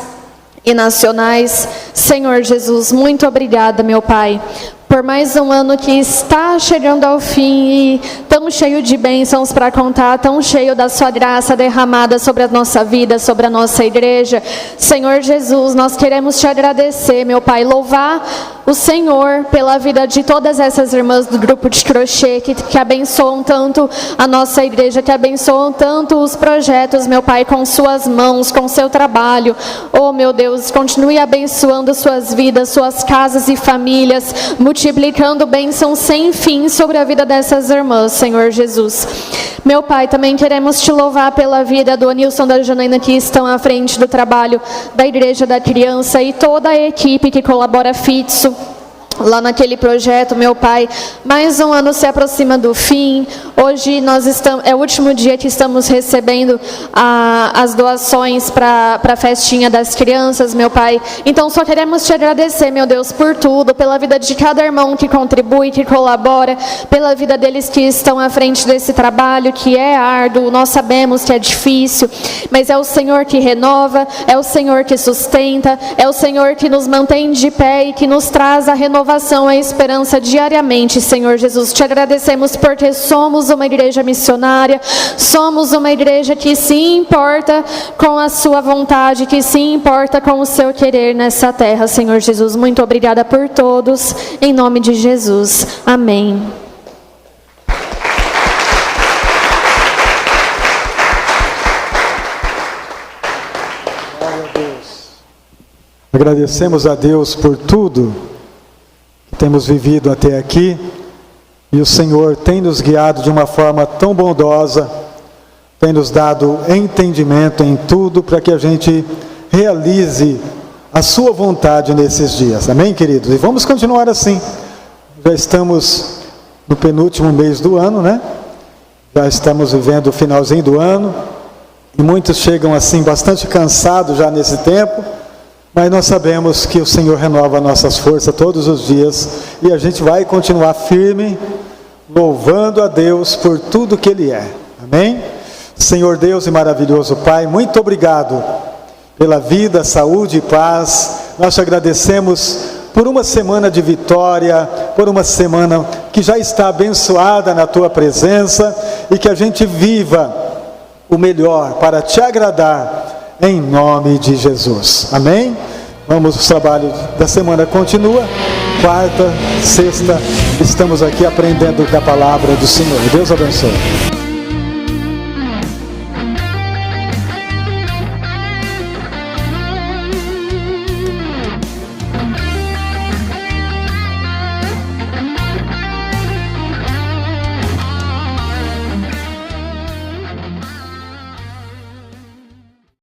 e nacionais. Senhor Jesus, muito obrigada, meu Pai, por mais um ano que está chegando ao fim e tão cheio de bênçãos para contar, tão cheio da sua graça derramada sobre a nossa vida, sobre a nossa igreja. Senhor Jesus, nós queremos te agradecer, meu Pai, louvar o Senhor pela vida de todas essas irmãs do grupo de crochê que abençoam tanto a nossa igreja, que abençoam tanto os projetos, meu Pai, com suas mãos, com seu trabalho. Oh, meu Deus, continue abençoando suas vidas, suas casas e famílias, multiplicando bênçãos sem fim sobre a vida dessas irmãs, Senhor Jesus. Meu Pai, também queremos te louvar pela vida do Onilson e da Janaína, que estão à frente do trabalho da Igreja da Criança, e toda a equipe que colabora fixo lá naquele projeto, meu Pai. Mais um ano se aproxima do fim. Hoje é o último dia que estamos recebendo as doações para a festinha das crianças, meu Pai. Então só queremos te agradecer, meu Deus, por tudo, pela vida de cada irmão que contribui, que colabora, pela vida deles que estão à frente desse trabalho, que é árduo, nós sabemos que é difícil, mas é o Senhor que renova, é o Senhor que sustenta, é o Senhor que nos mantém de pé e que nos traz a renovação, a esperança diariamente, Senhor Jesus. Te agradecemos porque somos uma igreja missionária, somos uma igreja que se importa com a sua vontade, que se importa com o seu querer nessa terra, Senhor Jesus. Muito obrigada por todos, em nome de Jesus. Amém. Agradecemos a Deus por tudo que temos vivido até aqui, e o Senhor tem nos guiado de uma forma tão bondosa, tem nos dado entendimento em tudo para que a gente realize a sua vontade nesses dias. Amém, queridos? E vamos continuar assim. Já estamos no penúltimo mês do ano, né? Já estamos vivendo o finalzinho do ano. E muitos chegam assim bastante cansados já nesse tempo. Mas nós sabemos que o Senhor renova nossas forças todos os dias. E a gente vai continuar firme, louvando a Deus por tudo que Ele é. Amém? Senhor Deus e maravilhoso Pai, muito obrigado pela vida, saúde e paz. Nós te agradecemos por uma semana de vitória, por uma semana que já está abençoada na Tua presença e que a gente viva o melhor para Te agradar, em nome de Jesus. Amém? Vamos, o trabalho da semana continua. Quarta, sexta, estamos aqui aprendendo da palavra do Senhor. Deus abençoe.